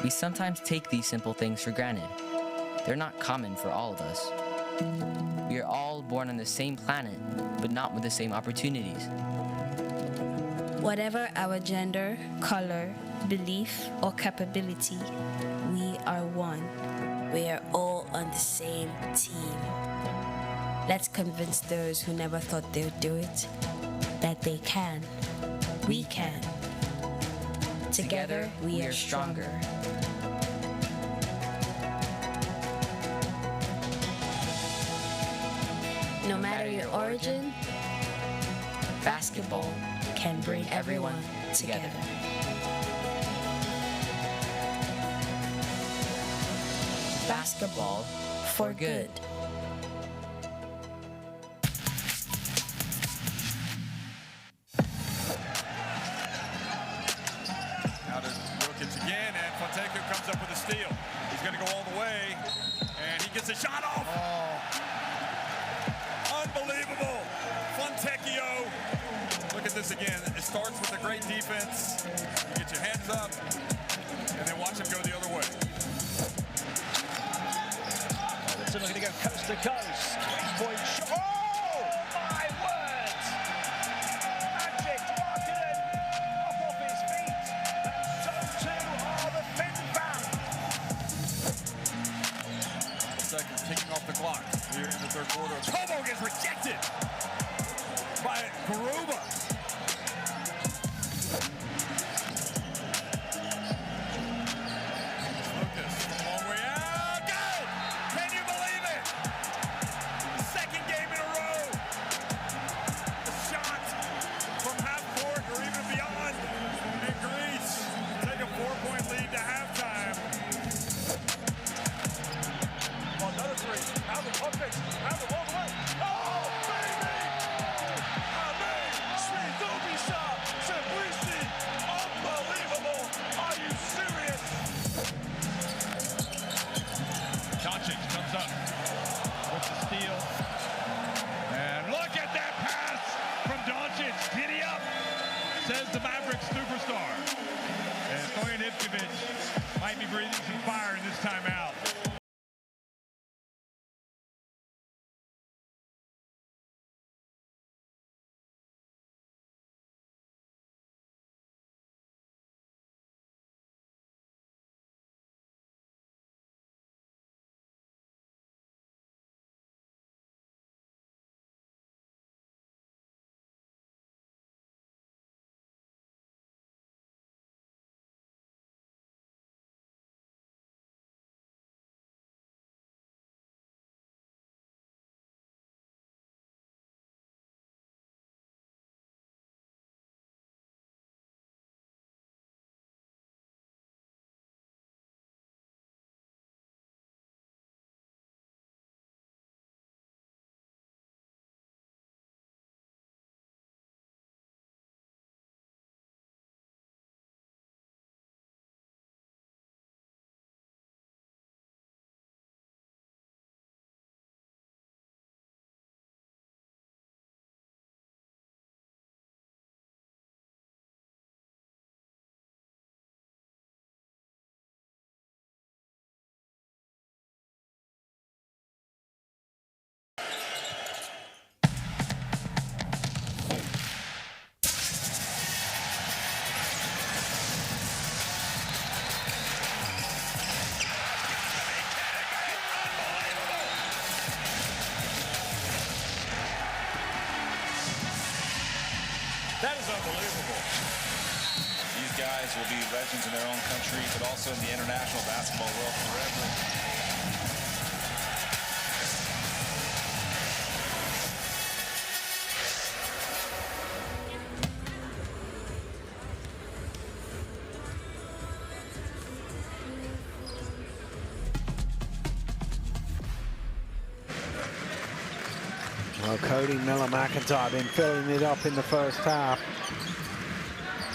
We sometimes take these simple things for granted. They're not common for all of us. We are all born on the same planet, but not with the same opportunities. Whatever our gender, color, belief, or capability, we are one. We are all on the same team. Let's convince those who never thought they would do it that they can. We can. Together, we are stronger. No matter your origin, basketball can bring everyone together. Basketball for good. A shot off. Oh. Unbelievable. Fontecchio. Look at this again. It starts with a great defense. You get your hands up, and then watch him go the other way. Robertson looking to go coast to coast. 3-point shot. Oh, my words. Magic Markkinen up off his feet. And so too are the Finn fans. Seconds ticking off the clock here in the third quarter. Tomo gets rejected by Garuba. Lucas, long way out. Good! Can you believe it? Second game in a row. A shot from half court or even beyond. And Greece take a 4-point lead to halftime. Another three. Out the pocket. Out the all the way. Oh, baby! Svidovisa, Sabrisi. Unbelievable. Are you serious? Doncic comes up with the steal. And look at that pass from Doncic. Giddy up, says the Mavericks superstar. And Stoyan Ivkovic might be breathing some fire in this timeout. That is unbelievable. These guys will be legends in their own country, but also in the international basketball world forever. Well, Cody Miller-McIntyre been filling it up in the first half.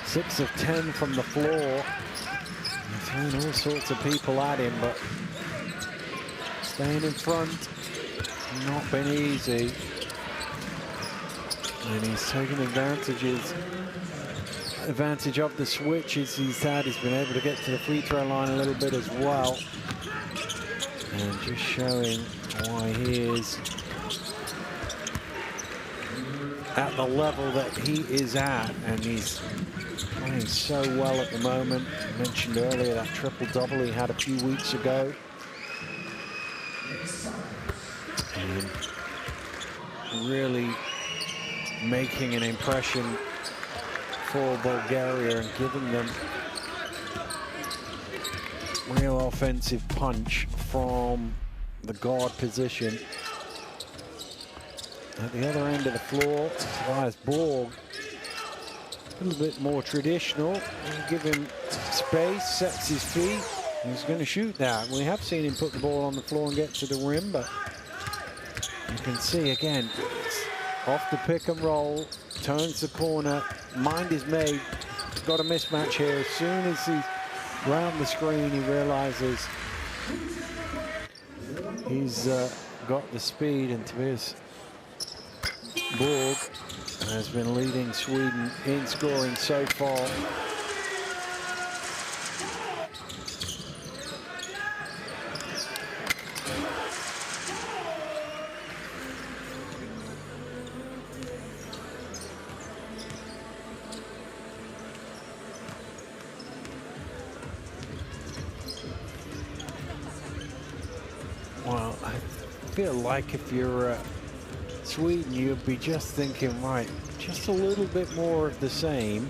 6 of 10 from the floor. He's throwing all sorts of people at him, but staying in front, not been easy. And he's taking advantage of the switches he's had. He's been able to get to the free throw line a little bit as well. And just showing why he is at the level that he is at, and he's playing so well at the moment. I mentioned earlier that triple-double he had a few weeks ago. And really making an impression for Bulgaria and giving them real offensive punch from the guard position. At the other end of the floor, Tobias Borg, a little bit more traditional. Give him space, sets his feet, and he's going to shoot that. We have seen him put the ball on the floor and get to the rim, but you can see again, off the pick and roll, turns the corner, mind is made. He's got a mismatch here. As soon as he's round the screen, he realizes he's got the speed, and Tobias Borg has been leading Sweden in scoring so far. Well, I feel like if you're Sweden, you'd be just thinking, right, just a little bit more of the same.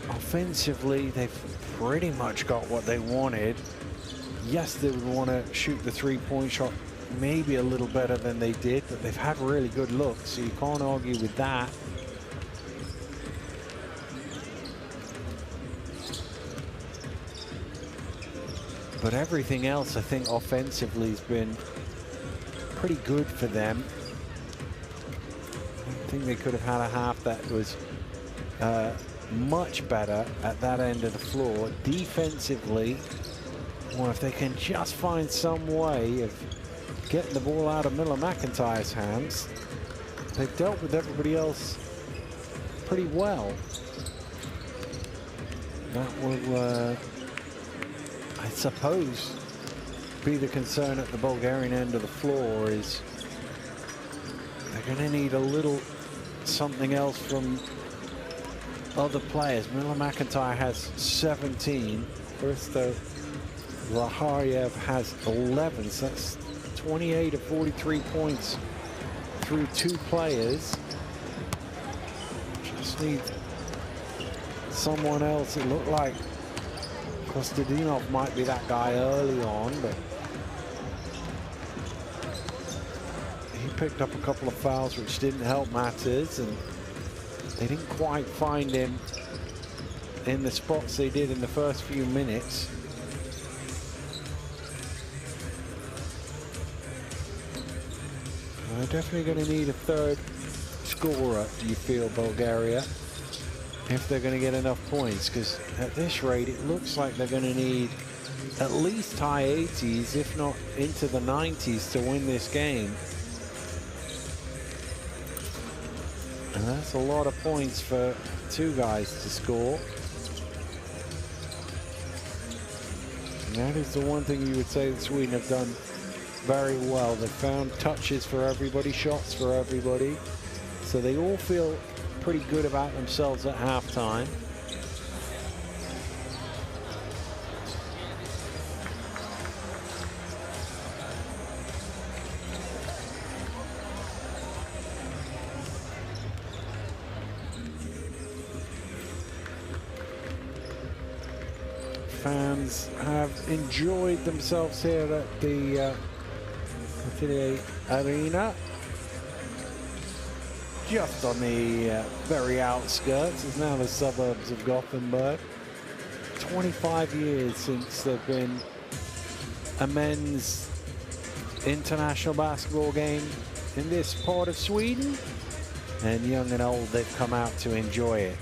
Offensively, they've pretty much got what they wanted. Yes, they would want to shoot the three-point shot maybe a little better than they did, but they've had really good looks, so you can't argue with that. But everything else, I think, offensively has been pretty good for them. I think they could have had a half that was much better at that end of the floor. Defensively, or if they can just find some way of getting the ball out of Miller-McIntyre's hands, they've dealt with everybody else pretty well. That will, I suppose, be the concern at the Bulgarian end of the floor. Is they're going to need a little something else from other players. Miller-McIntyre has 17. Hristo Zahariev has 11. So that's 28 of 43 points through 2 players. Just need someone else. It looked like Kostadinov might be that guy early on, but he picked up a couple of fouls which didn't help matters, and they didn't quite find him in the spots they did in the first few minutes. They're definitely going to need a third scorer, do you feel, Bulgaria, if they're going to get enough points, because at this rate it looks like they're going to need at least high 80s, if not into the 90s, to win this game. And that's a lot of points for 2 guys to score. And that is the one thing you would say that Sweden have done very well. They've found touches for everybody, shots for everybody, so they all feel pretty good about themselves at halftime. fans have enjoyed themselves here at the Affiliate Arena. Just on the very outskirts. It's now the suburbs of Gothenburg. 25 years since there's been a men's international basketball game in this part of Sweden. And young and old, they've come out to enjoy it.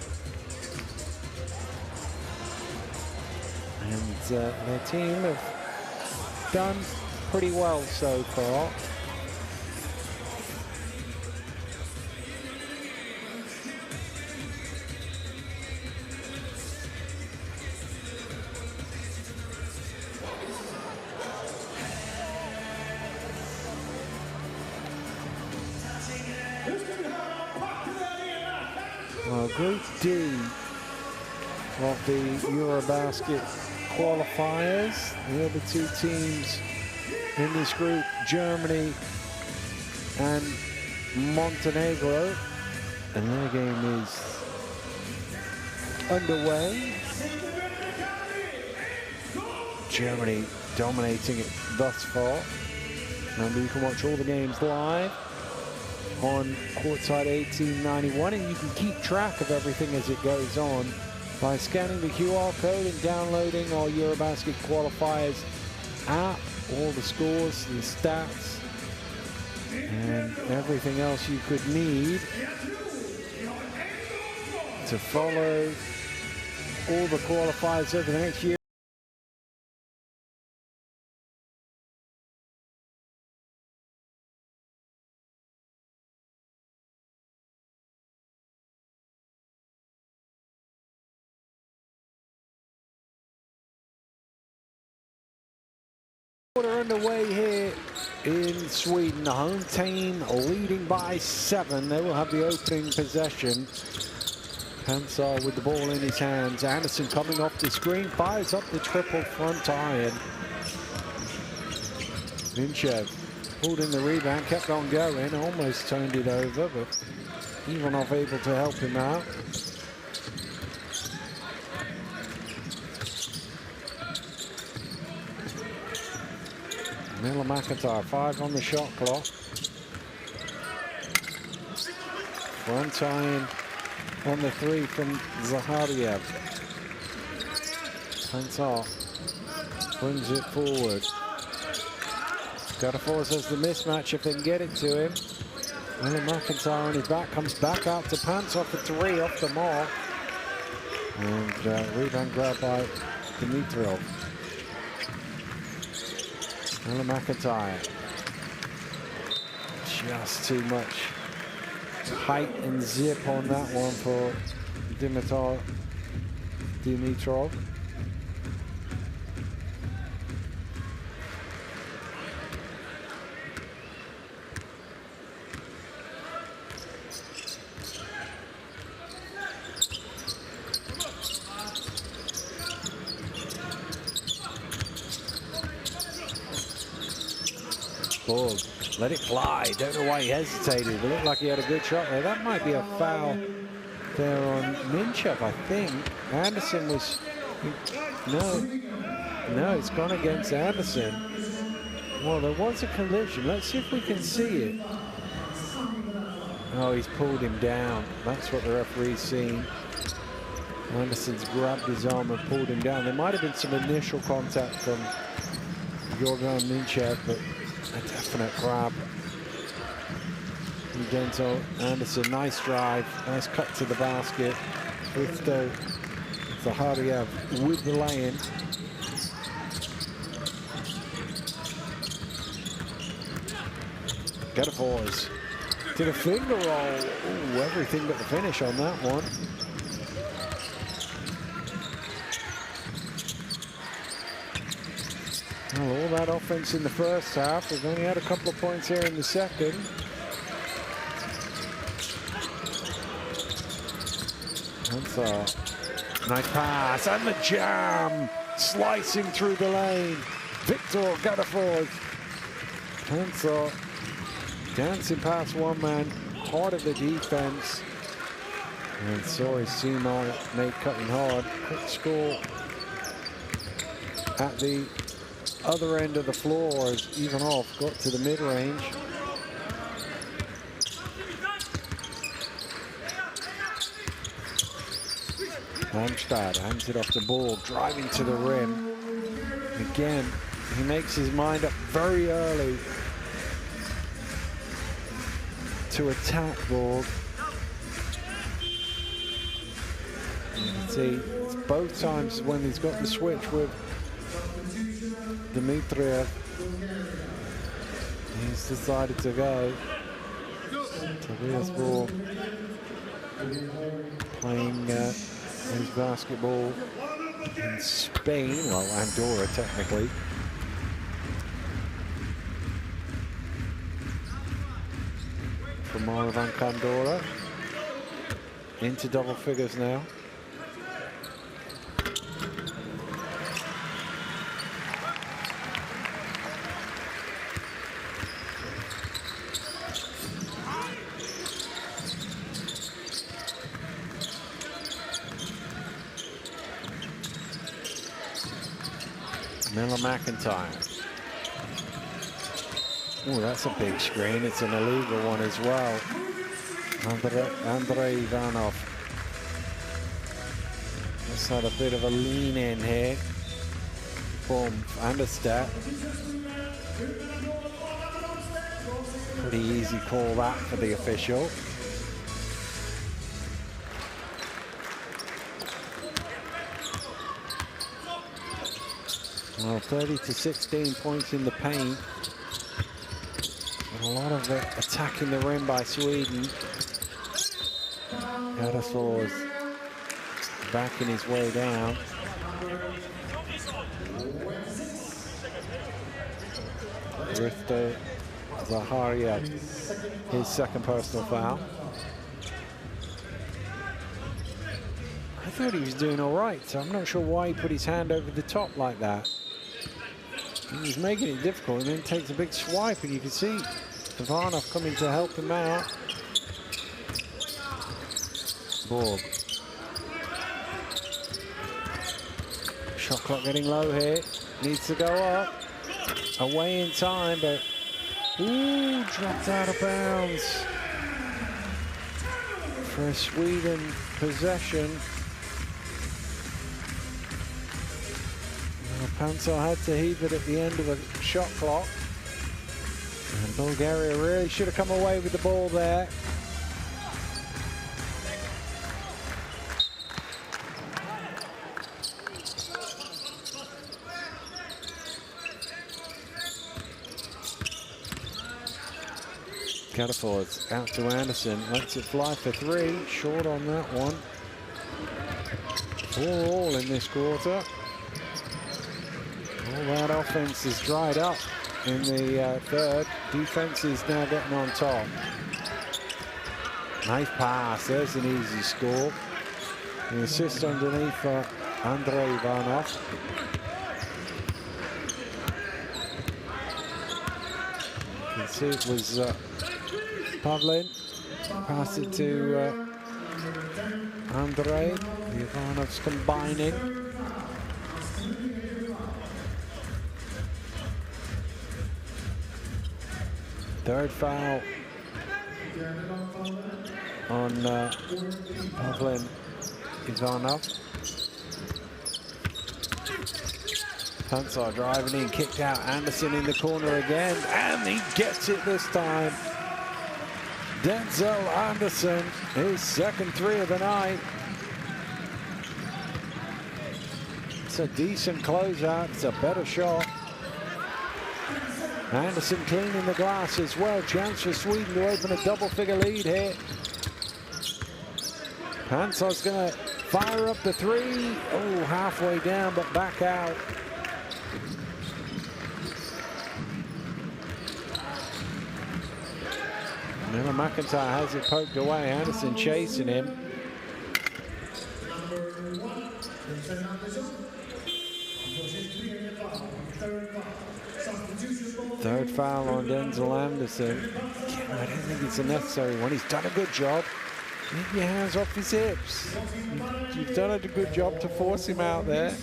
And their team have done pretty well so far. Well, Group D of the EuroBasket qualifiers. The other two teams in this group, Germany and Montenegro, and their game is underway. Germany dominating it thus far. Remember, you can watch all the games live on Courtside 1891, and you can keep track of everything as it goes on by scanning the QR code and downloading our EuroBasket Qualifiers app. All the scores, the stats, and everything else you could need to follow all the qualifiers over the next year. Underway here in Sweden. The home team leading by 7. They will have the opening possession. Hansar with the ball in his hands. Anderson coming off the screen, fires up the triple front iron. Minchev pulled in the rebound, kept on going, almost turned it over, but Ivanov able to help him out. Miller McIntyre, 5 on the shot clock. Front iron on the 3 from Zahariev. Hansar brings it forward. Gutterforce has the mismatch if they can get it to him. Miller McIntyre on his back, comes back out to Pantsov for 3 off the mark. And rebound grab by Dimitrov. Miller McIntyre. Just too much height and zip on that one for Dimitrov. Borg let it fly. Don't know why he hesitated. It looked like he had a good shot there. That might be a foul there on Minchev, I think. Anderson was... No, it's gone against Anderson. Well, there was a collision. Let's see if we can see it. Oh, he's pulled him down. That's what the referee's seen. Anderson's grabbed his arm and pulled him down. There might have been some initial contact from Jordan Minchev, but a definite grab from Denzel Anderson. Nice drive, nice cut to the basket. Christo Zahariev with the lay-in. Gutterforce did a finger roll. Ooh, everything but the finish on that one. Well, all that offense in the first half. They've only had a couple of points here in the second. That's a nice pass and the jam, slicing through the lane. Victor Gutterforce. Hansar dancing past one man, hard at the defense, and saw his teammate cutting hard. Quick score at the other end of the floor as Ivanov got to the mid-range. Armstead hands it off the ball, driving to the rim. Again, he makes his mind up very early to attack Borg. You can see it's both times when he's got the switch with Dmitriev. He's decided to go. Tobias Borg playing his basketball in Spain, well, Andorra technically. For Moravan Kandora into double figures now. Miller McIntyre. Oh, that's a big screen. It's an illegal one as well. Andrei Ivanov. Just had a bit of a lean in here. Boom, and a step. Pretty easy call that for the official. Well, 30 to 16 points in the paint. And a lot of it attacking the rim by Sweden. Gadasor's backing his way down. Risto Zaharia, his second personal foul. I thought he was doing all right, so I'm not sure why he put his hand over the top like that. He was making it difficult, and then takes a big swipe, and you can see Ivanov coming to help him out. Borg. Shot clock getting low here. Needs to go up. Away in time, but ooh, dropped out of bounds for a Sweden possession. Pansar had to heave it at the end of a shot clock. And Bulgaria really should have come away with the ball there. Cataford's out to Anderson, lets it fly for three, short on that one. 4-all in this quarter. All that offense is dried up in the third. Defense is now getting on top. Nice pass, there's an easy score. The assist underneath for Andrei Ivanov. You can see it was Pavlin. Passed it to Andrei. The Ivanovs combining. Third foul on Pavlin Ivanov. Pansar driving in, kicked out. Anderson in the corner again, and he gets it this time. Denzel Anderson, his second three of the night. It's a decent closeout, it's a better shot. Anderson cleaning the glass as well. Chance for Sweden to open a double-figure lead here. Pansar's going to fire up the three. Oh, halfway down, but back out. Miller McIntyre has it poked away. Anderson chasing him. Third foul on Denzel Anderson. Again, I don't think it's a necessary one. He's done a good job. Keep your hands off his hips. You've done a good job to force him out there.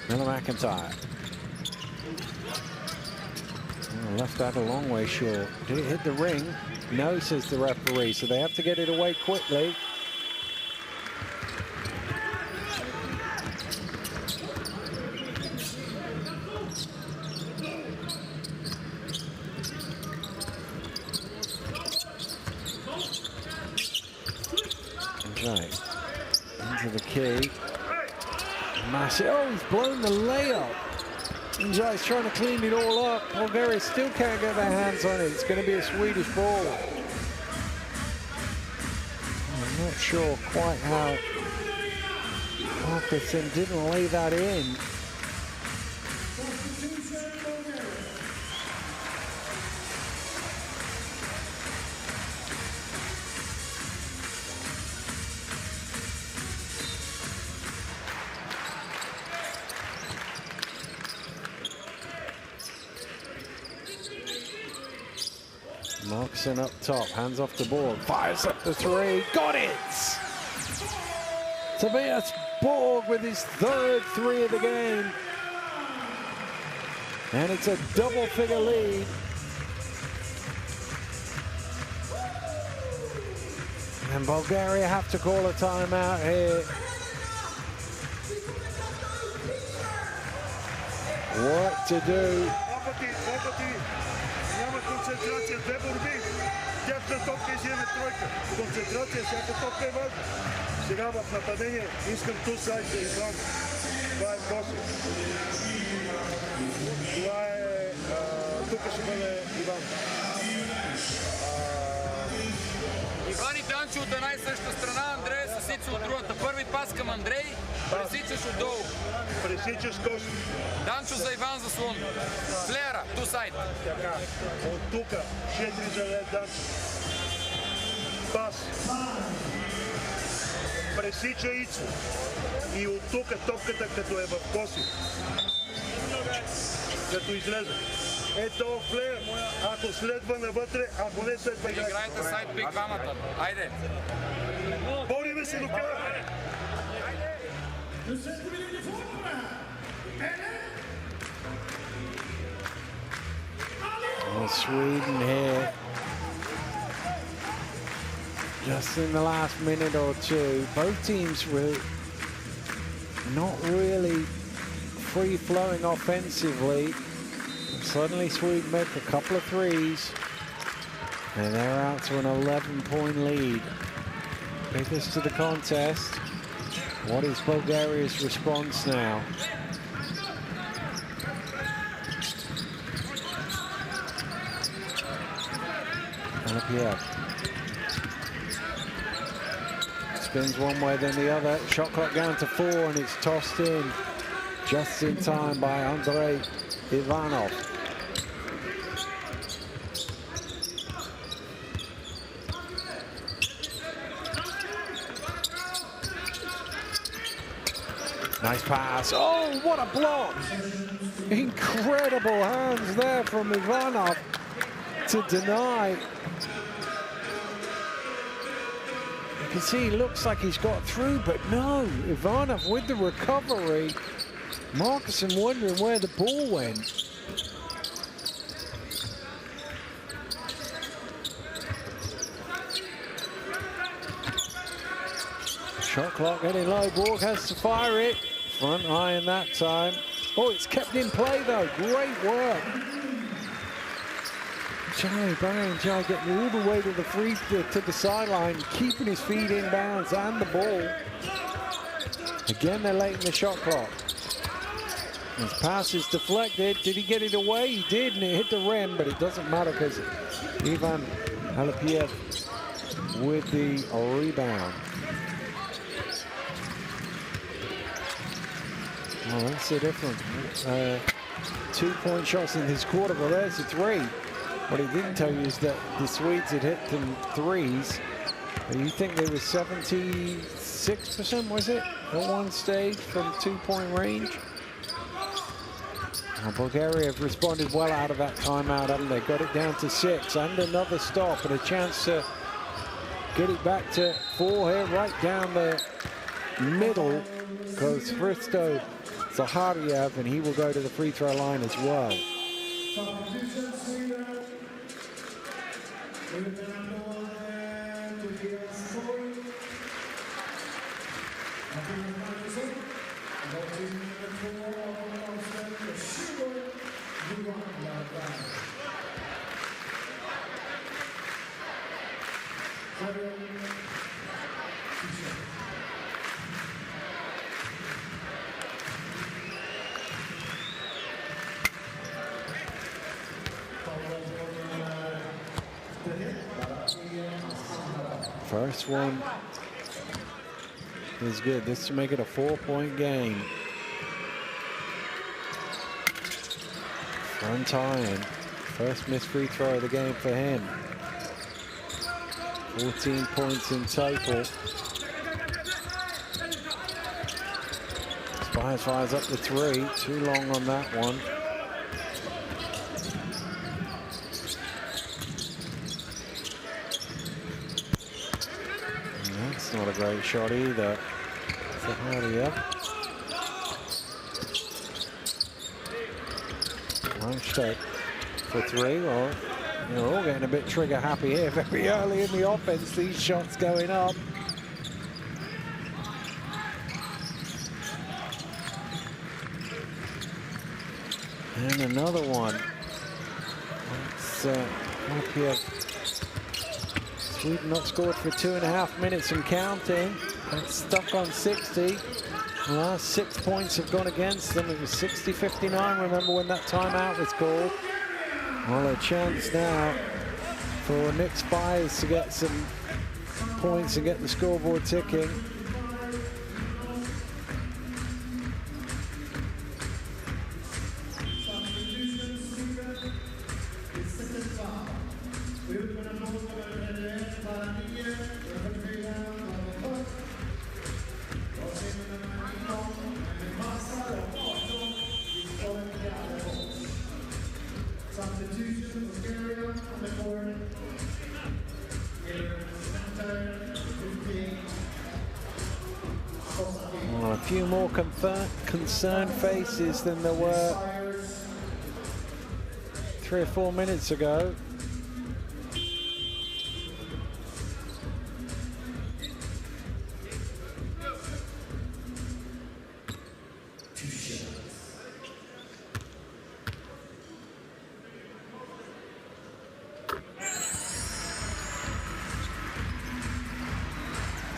Miller McIntyre. Oh, left that a long way short. Did it hit the ring? No, says the referee, so they have to get it away quickly. Right. Into the key. Massive. Oh, he's blown the layup. He's trying to clean it all up. Bulgaria still can't get their hands on it. It's going to be a Swedish ball. I'm not sure quite how Markusen didn't lay that in. Markusen up top, hands off the board, fires up the three, got it! Tobias Borg with his third three of the game. And it's a double-figure lead. And Bulgaria have to call a timeout here. What to do? Концентрация, две борби. Тяхна топка изиме тройка. Концентрация, всяка топка е важна. Сега в нападение искам ту сайд за Иван. Това е Коси. Това е... тук ще бъде Иван. Иван и Данчо от една и съща страна, Андрей със Сицо от другата. Първи пас към Андрей, пресичаш отдолу. Пресичаш Коси. Данчо за Иван за Слон. Флера, ту сайд. Така, от тука, 4 за Лев Данчо. Пас. Пресича Ицо. И от тука топката като е в Коси. Като излезе. Ето Флер, ако следва навътре, ако не следва играе. Играете сайд пик двамата. Айде. Бориме се до края. Sweden here. Just in the last minute or two, both teams were not really free-flowing offensively. Suddenly Sweden make a couple of threes, and they're out to an 11-point lead. Biggest to the contest. What is Bulgaria's response now? Alapiev spins one way then the other. Shot clock down to 4 and it's tossed in just in time by Andrei Ivanov. Nice pass. Oh, what a block! Incredible hands there from Ivanov to deny. You can see he looks like he's got through, but no, Ivanov with the recovery. Markusen wondering where the ball went. Shot clock getting low, Borg has to fire it. Front iron that time. Oh, it's kept in play though, great work. Charlie Brown getting all the way to the sideline, keeping his feet in bounds and the ball. Again, they're late in the shot clock. His pass is deflected. Did he get it away? He did, and it hit the rim, but it doesn't matter because Ivan Alapiev with the rebound. Well, that's the difference. 2-point shots in this quarter, but there's a three. What he didn't tell you is that the Swedes had hit them threes. You think they were 76%, was it, at one stage from 2-point range? Now, Bulgaria have responded well out of that timeout, haven't they? Got it down to 6 and another stop and a chance to get it back to 4 here, right down the middle. Goes Fristo Zahariev, and he will go to the free throw line as well. First one is good. This to make it a 4-point game. Front iron. First missed free throw of the game for him. 14 points in total. Spies fires up the 3. Too long on that one. Not a great shot either. Randstad for 3. Well, they're all getting a bit trigger happy here. Very early in the offense, these shots going up. And another one. It's up here. Sweden not scored for 2.5 minutes and counting. It's stuck on 60. The last 6 points have gone against them. It was 60-59, remember when that timeout was called. Well, a chance now for Nick Spies to get some points and get the scoreboard ticking. A few more concerned faces than there were 3 or 4 minutes ago.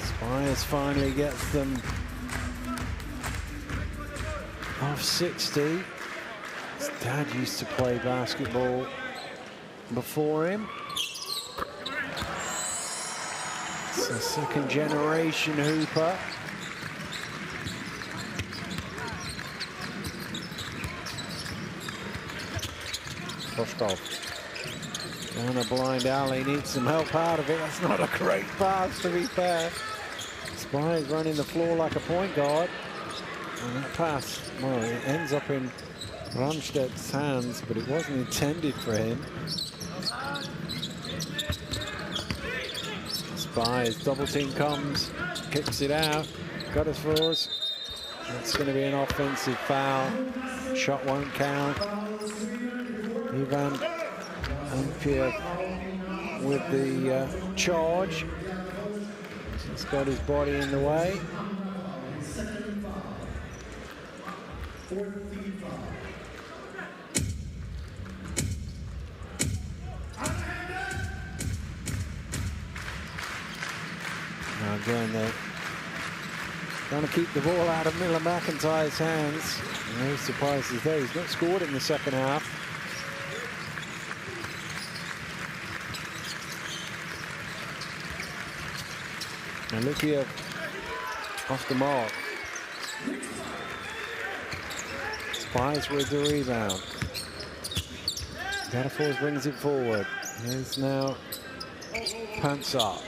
Spies finally gets them off 60. His dad used to play basketball before him. It's a second generation hooper. Koshkov down a blind alley, needs some help out of it. That's not a great pass, to be fair. Spies running the floor like a point guard. And that pass, well, it ends up in Randstad's hands, but it wasn't intended for him. Spies, double team comes, kicks it out, got his fours. That's going to be an offensive foul. Shot won't count. Ivan Ampere with the charge. He's got his body in the way. Now again, they're trying to keep the ball out of Miller McIntyre's hands. No surprises there. He's not scored in the second half. And Lithia off the mark. Spies with the rebound. Gatafors brings it forward. Here's now pants up.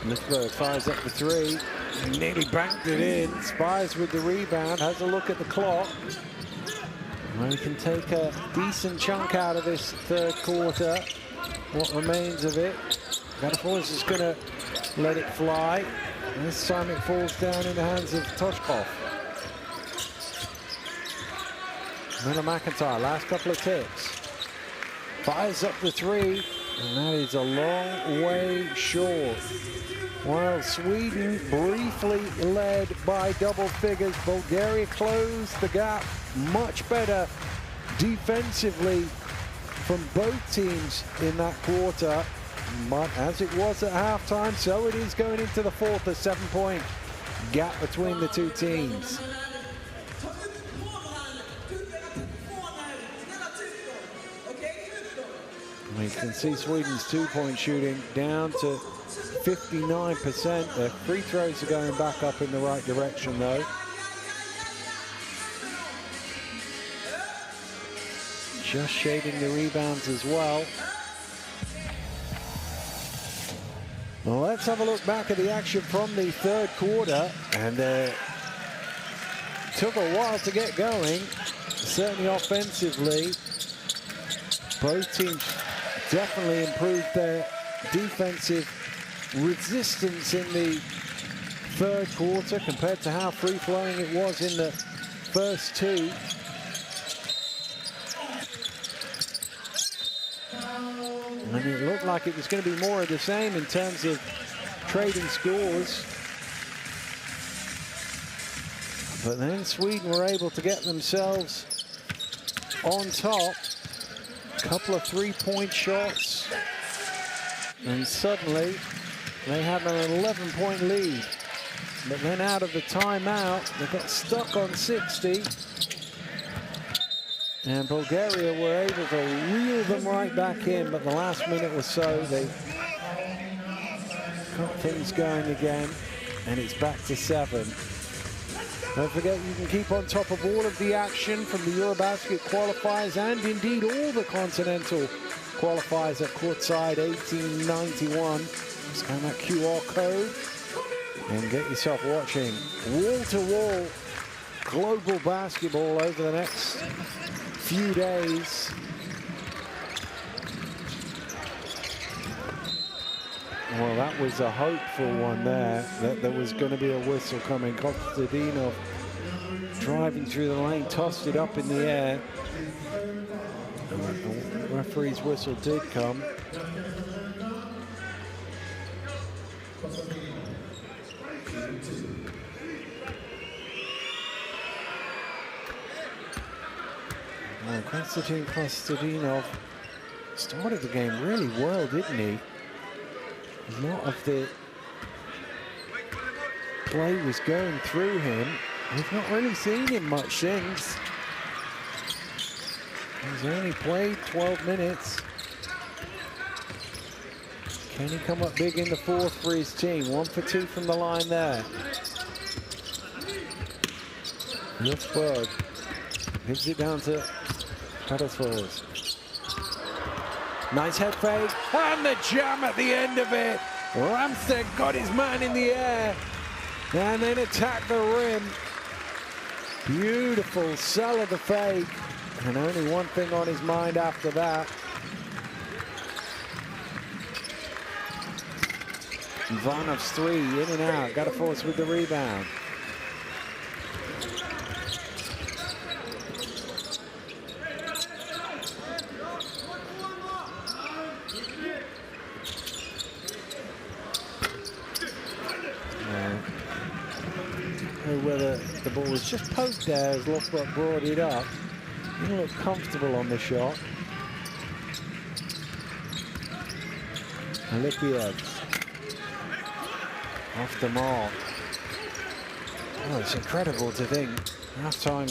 Lithia fires up the 3. He nearly banked it in. Spies with the rebound. Has a look at the clock. Well, he can take a decent chunk out of this third quarter. What remains of it. Gadaforce is going to let it fly. And this time it falls down in the hands of Toshkov. Miller McIntyre, last couple of ticks. Fires up the three, and that is a long way short. While Sweden briefly led by double figures, Bulgaria closed the gap much better defensively from both teams in that quarter. But as it was at halftime, so it is going into the fourth, a 7-point gap between the two teams. We can see Sweden's two-point shooting down to 59%. Their free throws are going back up in the right direction, though. Just shading the rebounds as well. Well, let's have a look back at the action from the third quarter. And took a while to get going, certainly offensively. Both teams definitely improved their defensive resistance in the third quarter compared to how free-flowing it was in the first two. And it looked like it was going to be more of the same in terms of trading scores. But then Sweden were able to get themselves on top. A couple of three-point shots. And suddenly they had an 11-point lead. But then out of the timeout, they got stuck on 60. And Bulgaria were able to reel them right back in, but the last minute or so, they got things going again, and it's back to 7. Don't forget, you can keep on top of all of the action from the EuroBasket qualifiers and indeed all the continental qualifiers at courtside 1891. Scan that QR code and get yourself watching wall-to-wall global basketball over the next few days. Well, that was a hopeful one there, that there was going to be a whistle coming. Kostadinov driving through the lane, tossed it up in the air. The referee's whistle did come. Well, Konstantin Kostadinov started the game really well, didn't he? A lot of the play was going through him. We've not really seen him much since. He's only played 12 minutes. Can he come up big in the fourth for his team? 1 for 2 from the line there. Lutzberg gives it down to Huddersfield. Nice head fake, and the jam at the end of it. Ramstead got his man in the air, and then attacked the rim. Beautiful sell of the fake, and only one thing on his mind after that. Ivanov's three, in and out, got to force with the rebound. Whether the ball was just poked there as Lothbrok brought it up. He didn't look comfortable on the shot. Alipiev off the mark. Oh, it's incredible to think. Halftime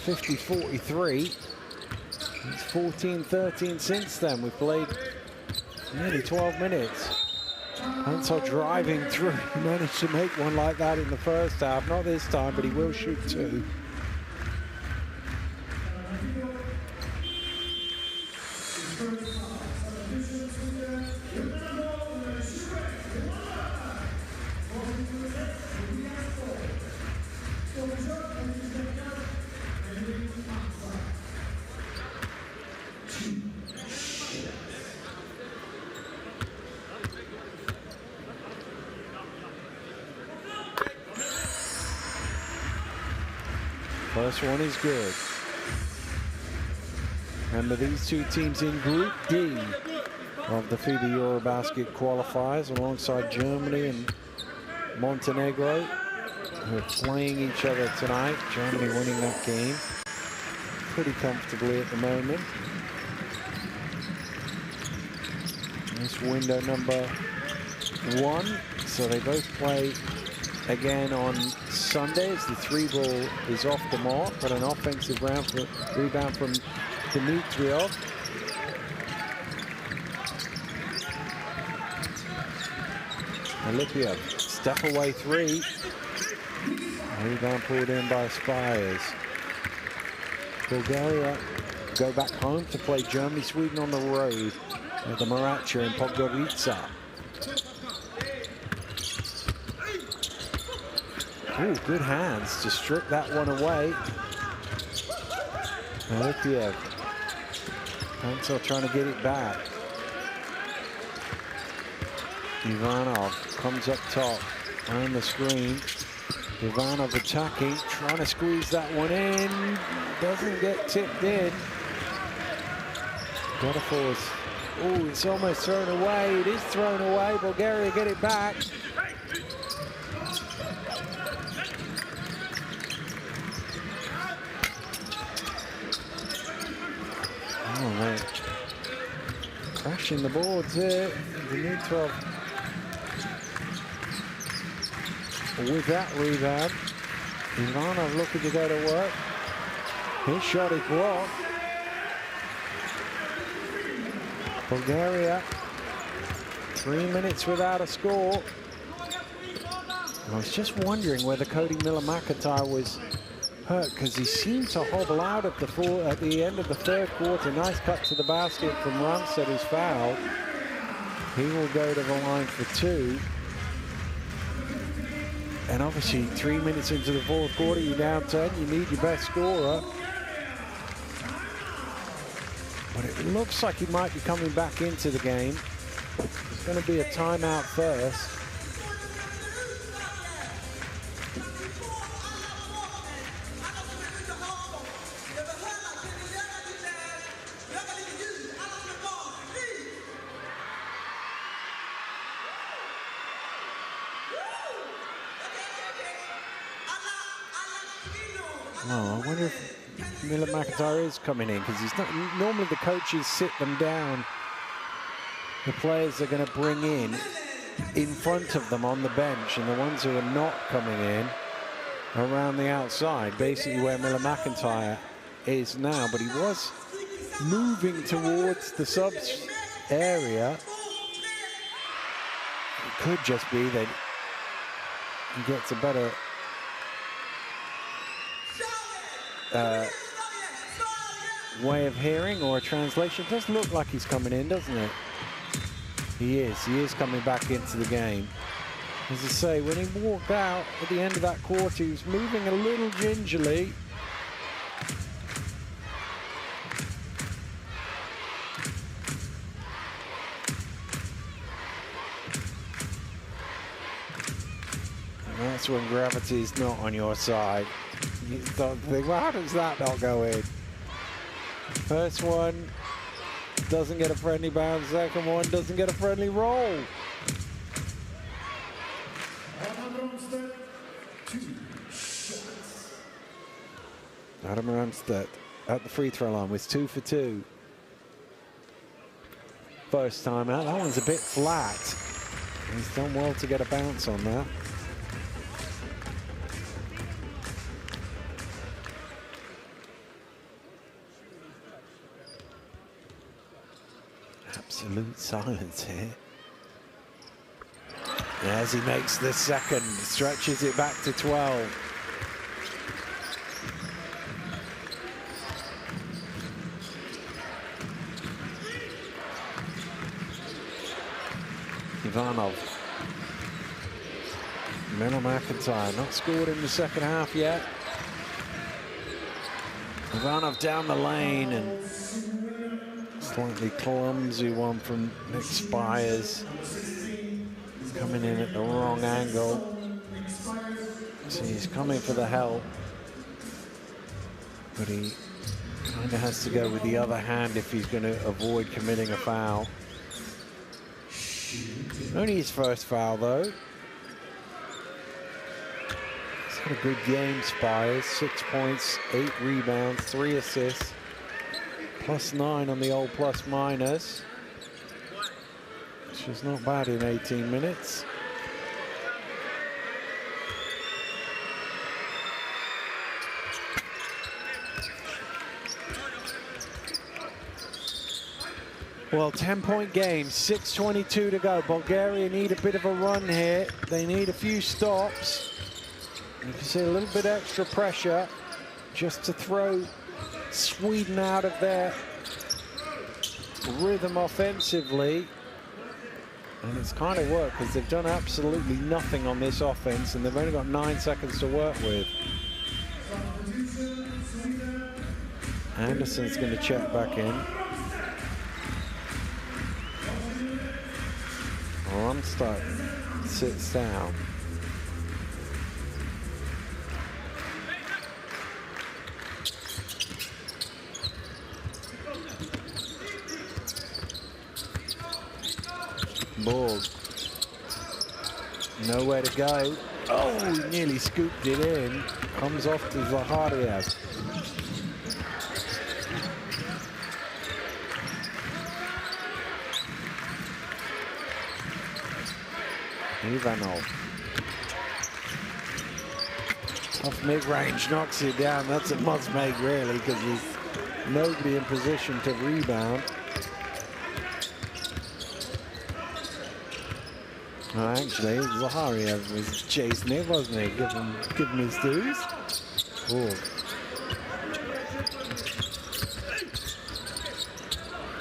50-43. It's 14-13 since then. We've played nearly 12 minutes. Hansel driving through, managed to make one like that in the first half. Not this time, but he will shoot 2. First one is good. Remember, these two teams in Group D of the FIBA EuroBasket qualifiers, alongside Germany and Montenegro, who are playing each other tonight. Germany winning that game pretty comfortably at the moment. This window number 1, so they both play again on Sunday as the 3-ball is off the mark, but an offensive rebound from Dimitriov. Olipia, step away 3. Rebound pulled in by Spires. Bulgaria go back home to play Germany, Sweden on the road at the Maracha in Podgorica. Ooh, good hands to strip that one away. Olipiev. Hansel trying to get it back. Ivanov comes up top on the screen. Ivanov attacking, trying to squeeze that one in. Doesn't get tipped in. Gotta force. Oh, it's almost thrown away. It is thrown away. Bulgaria get it back. Oh, man. Crashing the boards here. Dimitrov with that rebound. Ivanov looking to go to work. His shot is blocked. Bulgaria, 3 minutes without a score. I was just wondering whether Cody Miller-McIntyre was hurt, because he seemed to hobble out at the end of the third quarter. Nice cut to the basket from Ramstead, who's fouled. He will go to the line for 2. And obviously, 3 minutes into the fourth quarter, you're down 10. You need your best scorer. But it looks like he might be coming back into the game. There's going to be a timeout first. Oh, I wonder if Miller-McIntyre is coming in, because he's not. Normally the coaches sit them down. The players they're going to bring in front of them on the bench, and the ones who are not coming in around the outside, basically where Miller-McIntyre is now. But he was moving towards the subs area. It could just be that he gets a better way of hearing, or a translation. It does look like he's coming in, doesn't it? He is coming back into the game. As I say, when he walked out at the end of that quarter, he was moving a little gingerly. And that's when gravity is not on your side. You start to think, well, how does that not go in? First one doesn't get a friendly bounce. Second one doesn't get a friendly roll. Adam Ramstead at the free throw line with 2 for 2. First time out. That one's a bit flat. He's done well to get a bounce on that. Absolute silence here. As he makes the second, stretches it back to 12. Ivanov. Miller-McIntyre not scored in the second half yet. Ivanov down the lane, and slightly clumsy one from Nick Spires. Coming in at the wrong angle. So he's coming for the help. but he kind of has to go with the other hand if he's going to avoid committing a foul. Only his first foul, though. He's had a good game, Spires. 6 points, 8 rebounds, 3 assists. +9 on the old plus-minus, which is not bad in 18 minutes. Well, 10-point game, 6:22 to go. Bulgaria need a bit of a run here. They need a few stops. You can see a little bit extra pressure just to throw Sweden out of their rhythm offensively. And it's kind of worked because they've done absolutely nothing on this offense and they've only got 9 seconds to work with. Anderson's going to check back in. Ronstadt sits down. Ball. Nowhere to go. Oh, he nearly scooped it in. Comes off to Zahariev. Ivanov. Tough mid-range, knocks it down. That's a must make, really, because there's nobody in position to rebound. Oh, actually, Zahariev was chasing it, wasn't he? Give him his dues. Oh.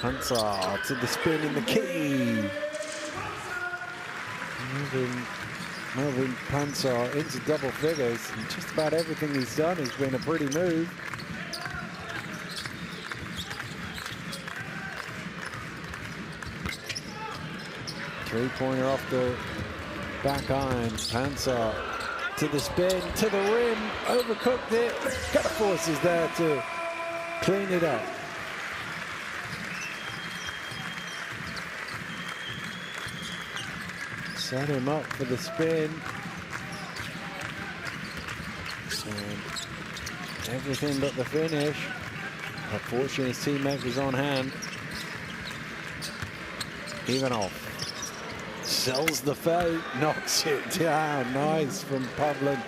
Hansar to the spin in the key. Melvin Pansar into double figures, and just about everything he's done has been a pretty move. Three-pointer off the back iron. Pansar to the spin, to the rim, overcooked it. Got to forces there to clean it up. Set him up for the spin. And everything but the finish. Unfortunately, his teammate was on hand. Ivanov sells the fake, knocks it down. Nice from Pavlin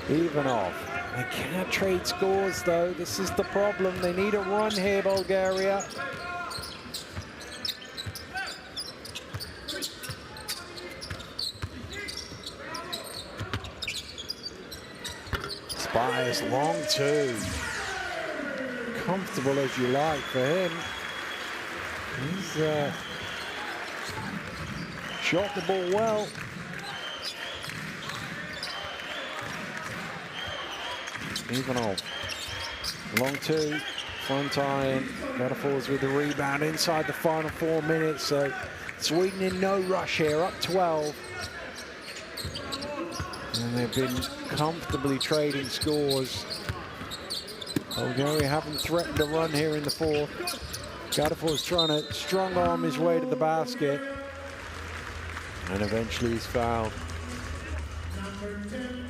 Ivanov. They can't trade scores, though. This is the problem. They need a run here, Bulgaria. Spires long two. Comfortable as you like for him. He's shot the ball well. Ivanov. Long two. Front iron. Metaphors with the rebound inside the final 4 minutes. So Sweden in no rush here. Up 12. And they've been comfortably trading scores. Bulgaria haven't threatened a run here in the fourth. Gadafor's trying to strong arm his way to the basket. And eventually he's fouled. Number 10,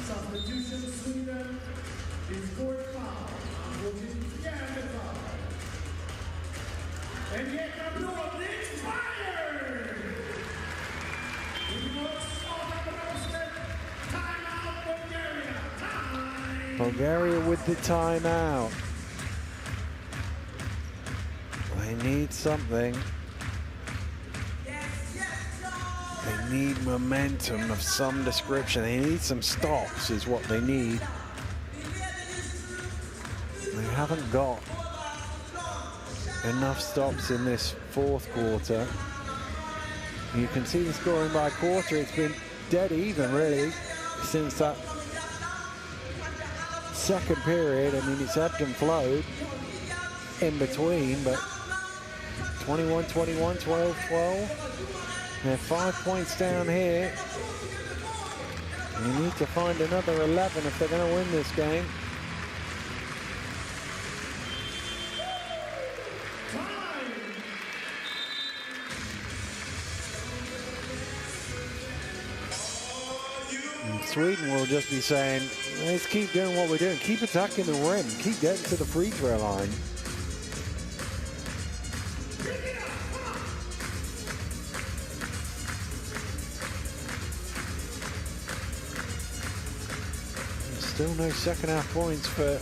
substitution Sweden, his fourth foul, and yet the North is fired! Timeout Bulgaria, time! Bulgaria with the timeout. They need something. They need momentum of some description. They need some stops is what they need. They haven't got enough stops in this fourth quarter. You can see the scoring by quarter. It's been dead even, really, since that second period. I mean, it's ebbed and flowed in between, but 21-21, 12-12. They're 5 points down here. You need to find another 11 if they're going to win this game. Sweden will just be saying, let's keep doing what we're doing. Keep attacking the rim. Keep getting to the free throw line. Still no second half points for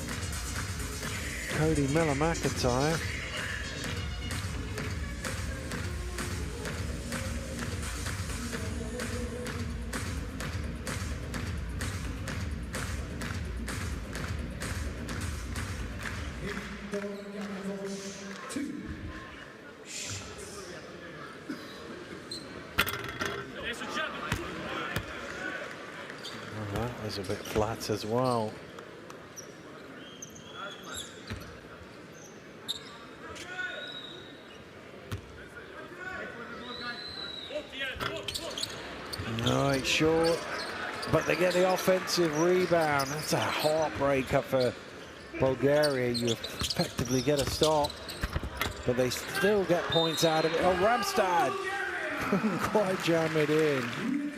Cody Miller-McIntyre. That was a bit flat as well. No, it's short, but they get the offensive rebound. That's a heartbreaker for Bulgaria. You effectively get a stop, but they still get points out of it. Oh, Ramstad couldn't quite jam it in,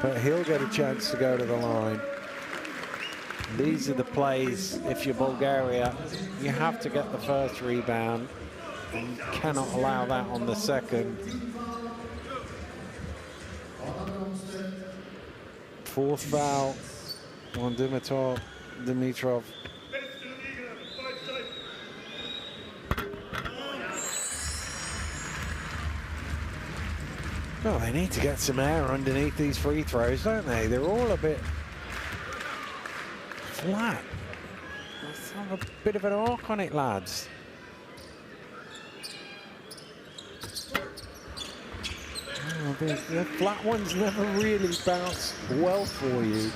but he'll get a chance to go to the line. These are the plays, if you're Bulgaria, you have to get the first rebound. You cannot allow that on the second. Fourth foul on Dimitrov. Well, they need to get some air underneath these free throws, don't they? They're all a bit flat. Let's have a bit of an arc on it, lads. Oh, the flat ones never really bounce well for you.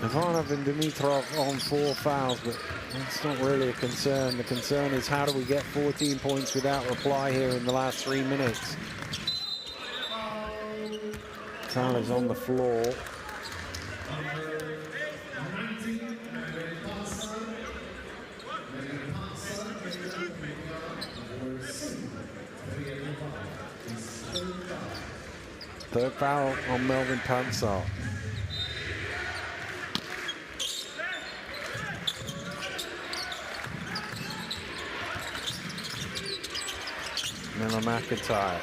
Ivanov and Dimitrov on 4 fouls, but that's not really a concern. The concern is how do we get 14 points without reply here in the last 3 minutes? Tyler's on the floor. Third foul on Melvin Pansar. Miller-McIntyre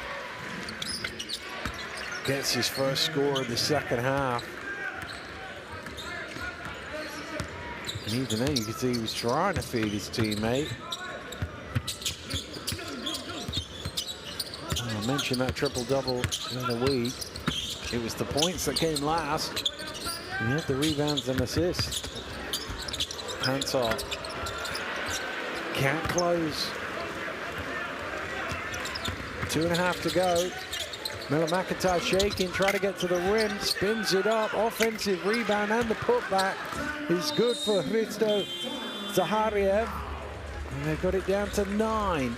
gets his first score of the second half. And even then you could see he was trying to feed his teammate. I mentioned that triple-double the other week. It was the points that came last. And he had the rebounds and assists. Pansar can't close. 2.5 to go. Miller-McIntyre shaking, trying to get to the rim, spins it up, offensive rebound, and the putback is good for Hristo Zahariev. And they've got it down to 9.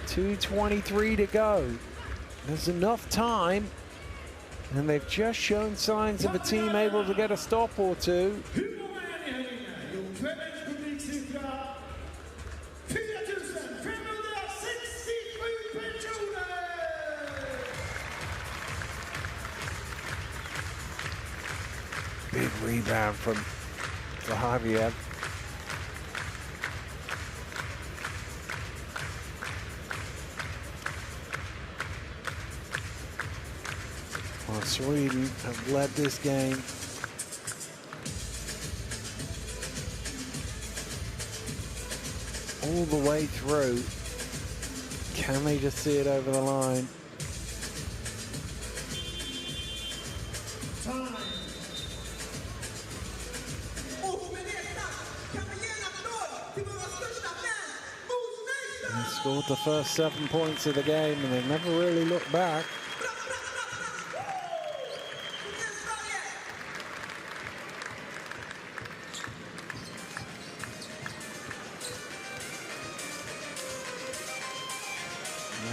2:23 to go. There's enough time, and they've just shown signs of a team able to get a stop or two. Big rebound from Zahariev. Well, Sweden have led this game. All the way through. Can they just see it over the line? They scored the first 7 points of the game and they've never really looked back.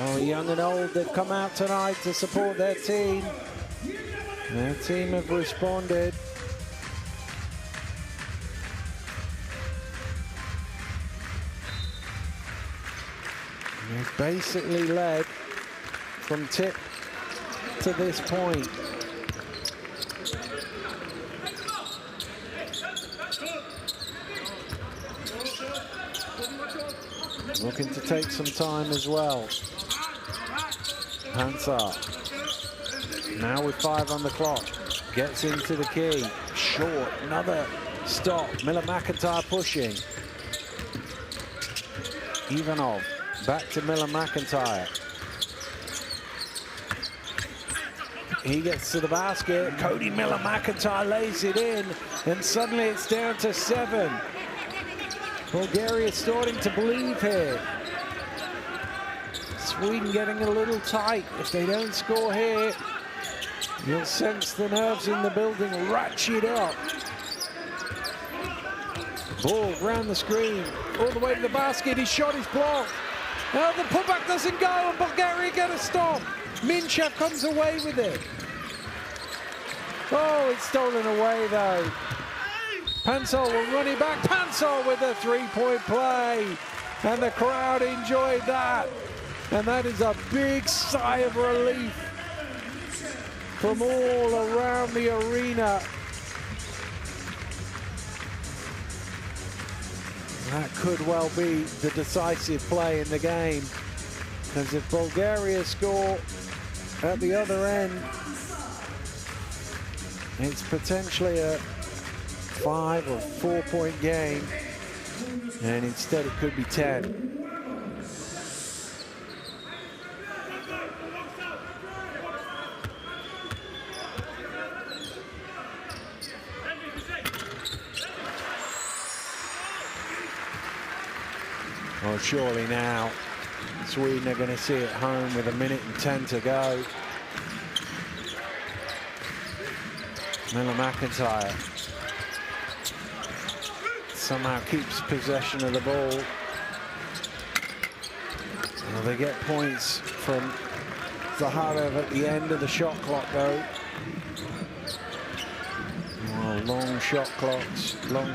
Oh, young and old, they've come out tonight to support their team. Their team have responded. They've basically led from tip to this point. looking to take some time as well. Hansar, now with 5 on the clock, gets into the key. Short, another stop. Miller McIntyre pushing. Ivanov, back to Miller McIntyre. He gets to the basket. Cody Miller McIntyre lays it in, and suddenly it's down to 7. Bulgaria starting to believe here. Sweden getting a little tight. If they don't score here, you'll sense the nerves in the building ratchet up. Ball round the screen, all the way to the basket. His shot is blocked. Now the putback doesn't go, and Bulgaria get a stop. Minchev comes away with it. Oh, it's stolen away though. Pansol will run it back. Pansol with a 3-point play. And the crowd enjoyed that. And that is a big sigh of relief from all around the arena. That could well be the decisive play in the game. Because if Bulgaria score at the other end, it's potentially a 5 or 4-point game, and instead it could be 10. Well, surely now Sweden are going to see it home with 1:10 to go. Miller McIntyre somehow keeps possession of the ball. Well, they get points from Zaharev at the end of the shot clock, though. Well, long shot clocks, long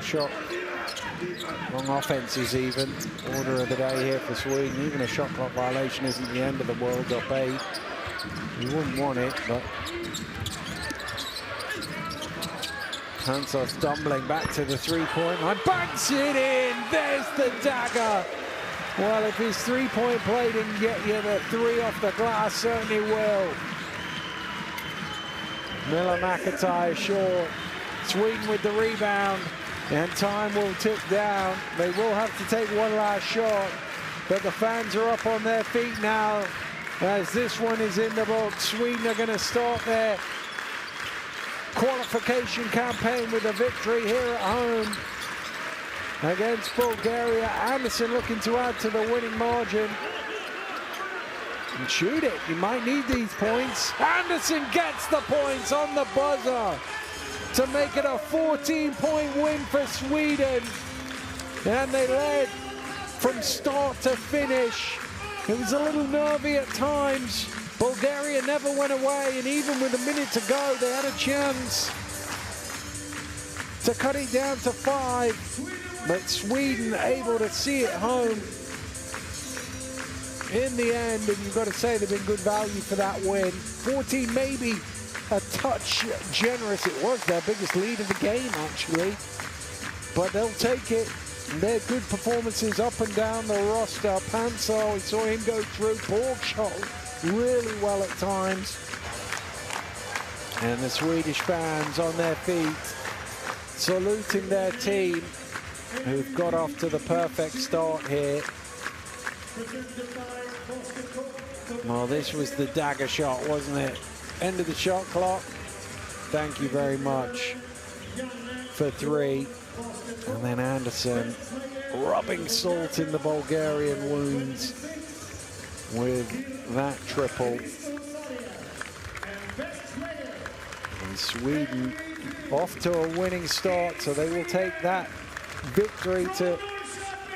offenses even. Order of the day here for Sweden. Even a shot clock violation isn't the end of the world, up 8. You wouldn't want it, but Hansel stumbling back to the 3-point line, banks it in. There's the dagger. Well, if his 3-point play didn't get you the 3 off the glass, certainly will. Miller McIntyre short. Sweden with the rebound, and time will tick down. They will have to take one last shot, but the fans are up on their feet now as this one is in the books. Sweden are going to start their qualification campaign with a victory here at home against Bulgaria. Anderson looking to add to the winning margin. And shoot it, you might need these points. Anderson gets the points on the buzzer to make it a 14-point win for Sweden. And they led from start to finish. It was a little nervy at times. Bulgaria never went away, and even with 1 minute to go, they had a chance to cut it down to 5. But Sweden able to see it home in the end, and you've got to say they've been good value for that win. 14 maybe a touch generous. It was their biggest lead of the game, actually. But they'll take it. They're good performances up and down the roster. Pansol, we saw him go through. Borg shot really well at times. And the Swedish fans on their feet, saluting their team, who've got off to the perfect start here. Well, this was the dagger shot, wasn't it? End of the shot clock. Thank you very much for 3. And then Anderson rubbing salt in the Bulgarian wounds with that triple. And Sweden off to a winning start, so they will take that victory to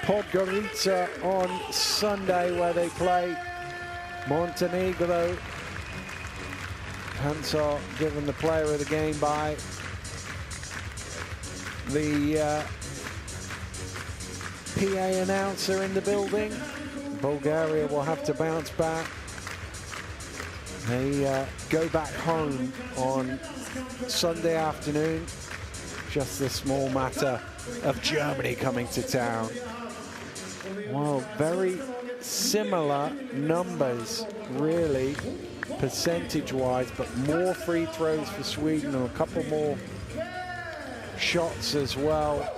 Podgorica on Sunday, where they play Montenegro. Hansar given the player of the game by the PA announcer in the building. Bulgaria will have to bounce back. They go back home on Sunday afternoon. Just the small matter of Germany coming to town. Well, very similar numbers, really, percentage-wise, but more free throws for Sweden and a couple more shots as well.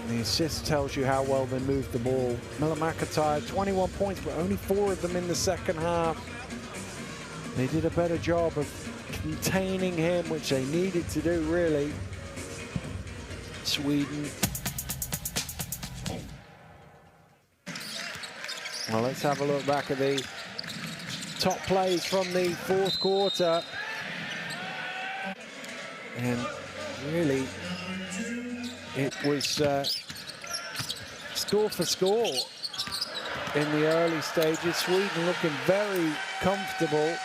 The assist tells you how well they moved the ball. Miller McIntyre, 21 points, but only 4 of them in the second half. They did a better job of containing him, which they needed to do, really. Sweden. Well, let's have a look back at the top plays from the fourth quarter. And really, it was score for score in the early stages. Sweden looking very comfortable,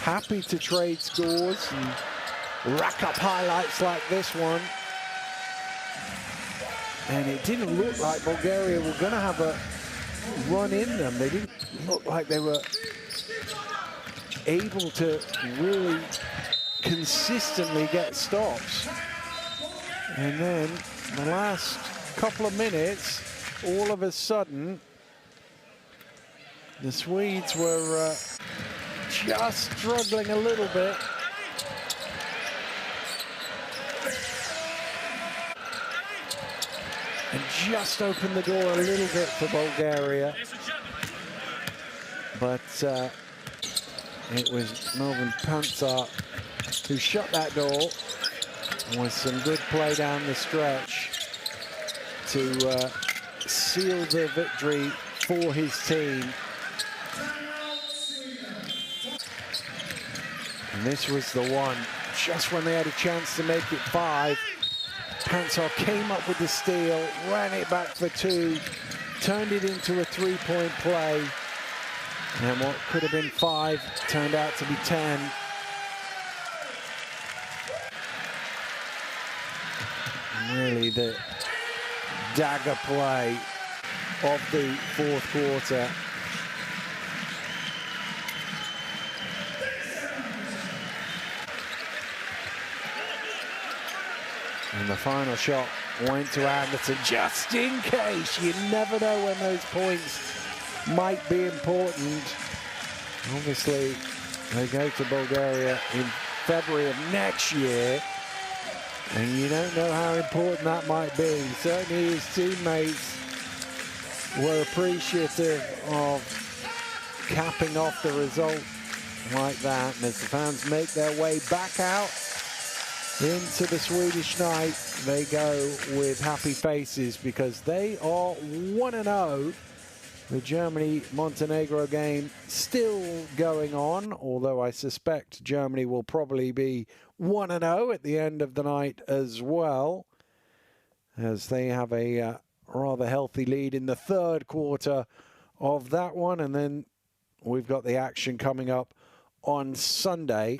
happy to trade scores and rack up highlights like this one. And it didn't look like Bulgaria were going to have a run in them. They didn't look like they were able to really consistently get stops. And then the last couple of minutes, all of a sudden, the Swedes were just struggling a little bit. And just opened the door a little bit for Bulgaria. But it was Melvin Pantsar who shut that door with some good play down the stretch to seal the victory for his team. And this was the one, just when they had a chance to make it 5. Pantsar came up with the steal, ran it back for 2, turned it into a 3-point play. And what could have been 5 turned out to be 10. And really the dagger play of the fourth quarter. And the final shot went to Anderson, just in case. You never know when those points might be important. Obviously, they go to Bulgaria in February of next year, and you don't know how important that might be. Certainly his teammates were appreciative of capping off the result like that. And as the fans make their way back out into the Swedish night, they go with happy faces because they are 1-0. The Germany-Montenegro game still going on, although I suspect Germany will probably be 1-0 at the end of the night as well, as they have a rather healthy lead in the third quarter of that one. And then we've got the action coming up on Sunday.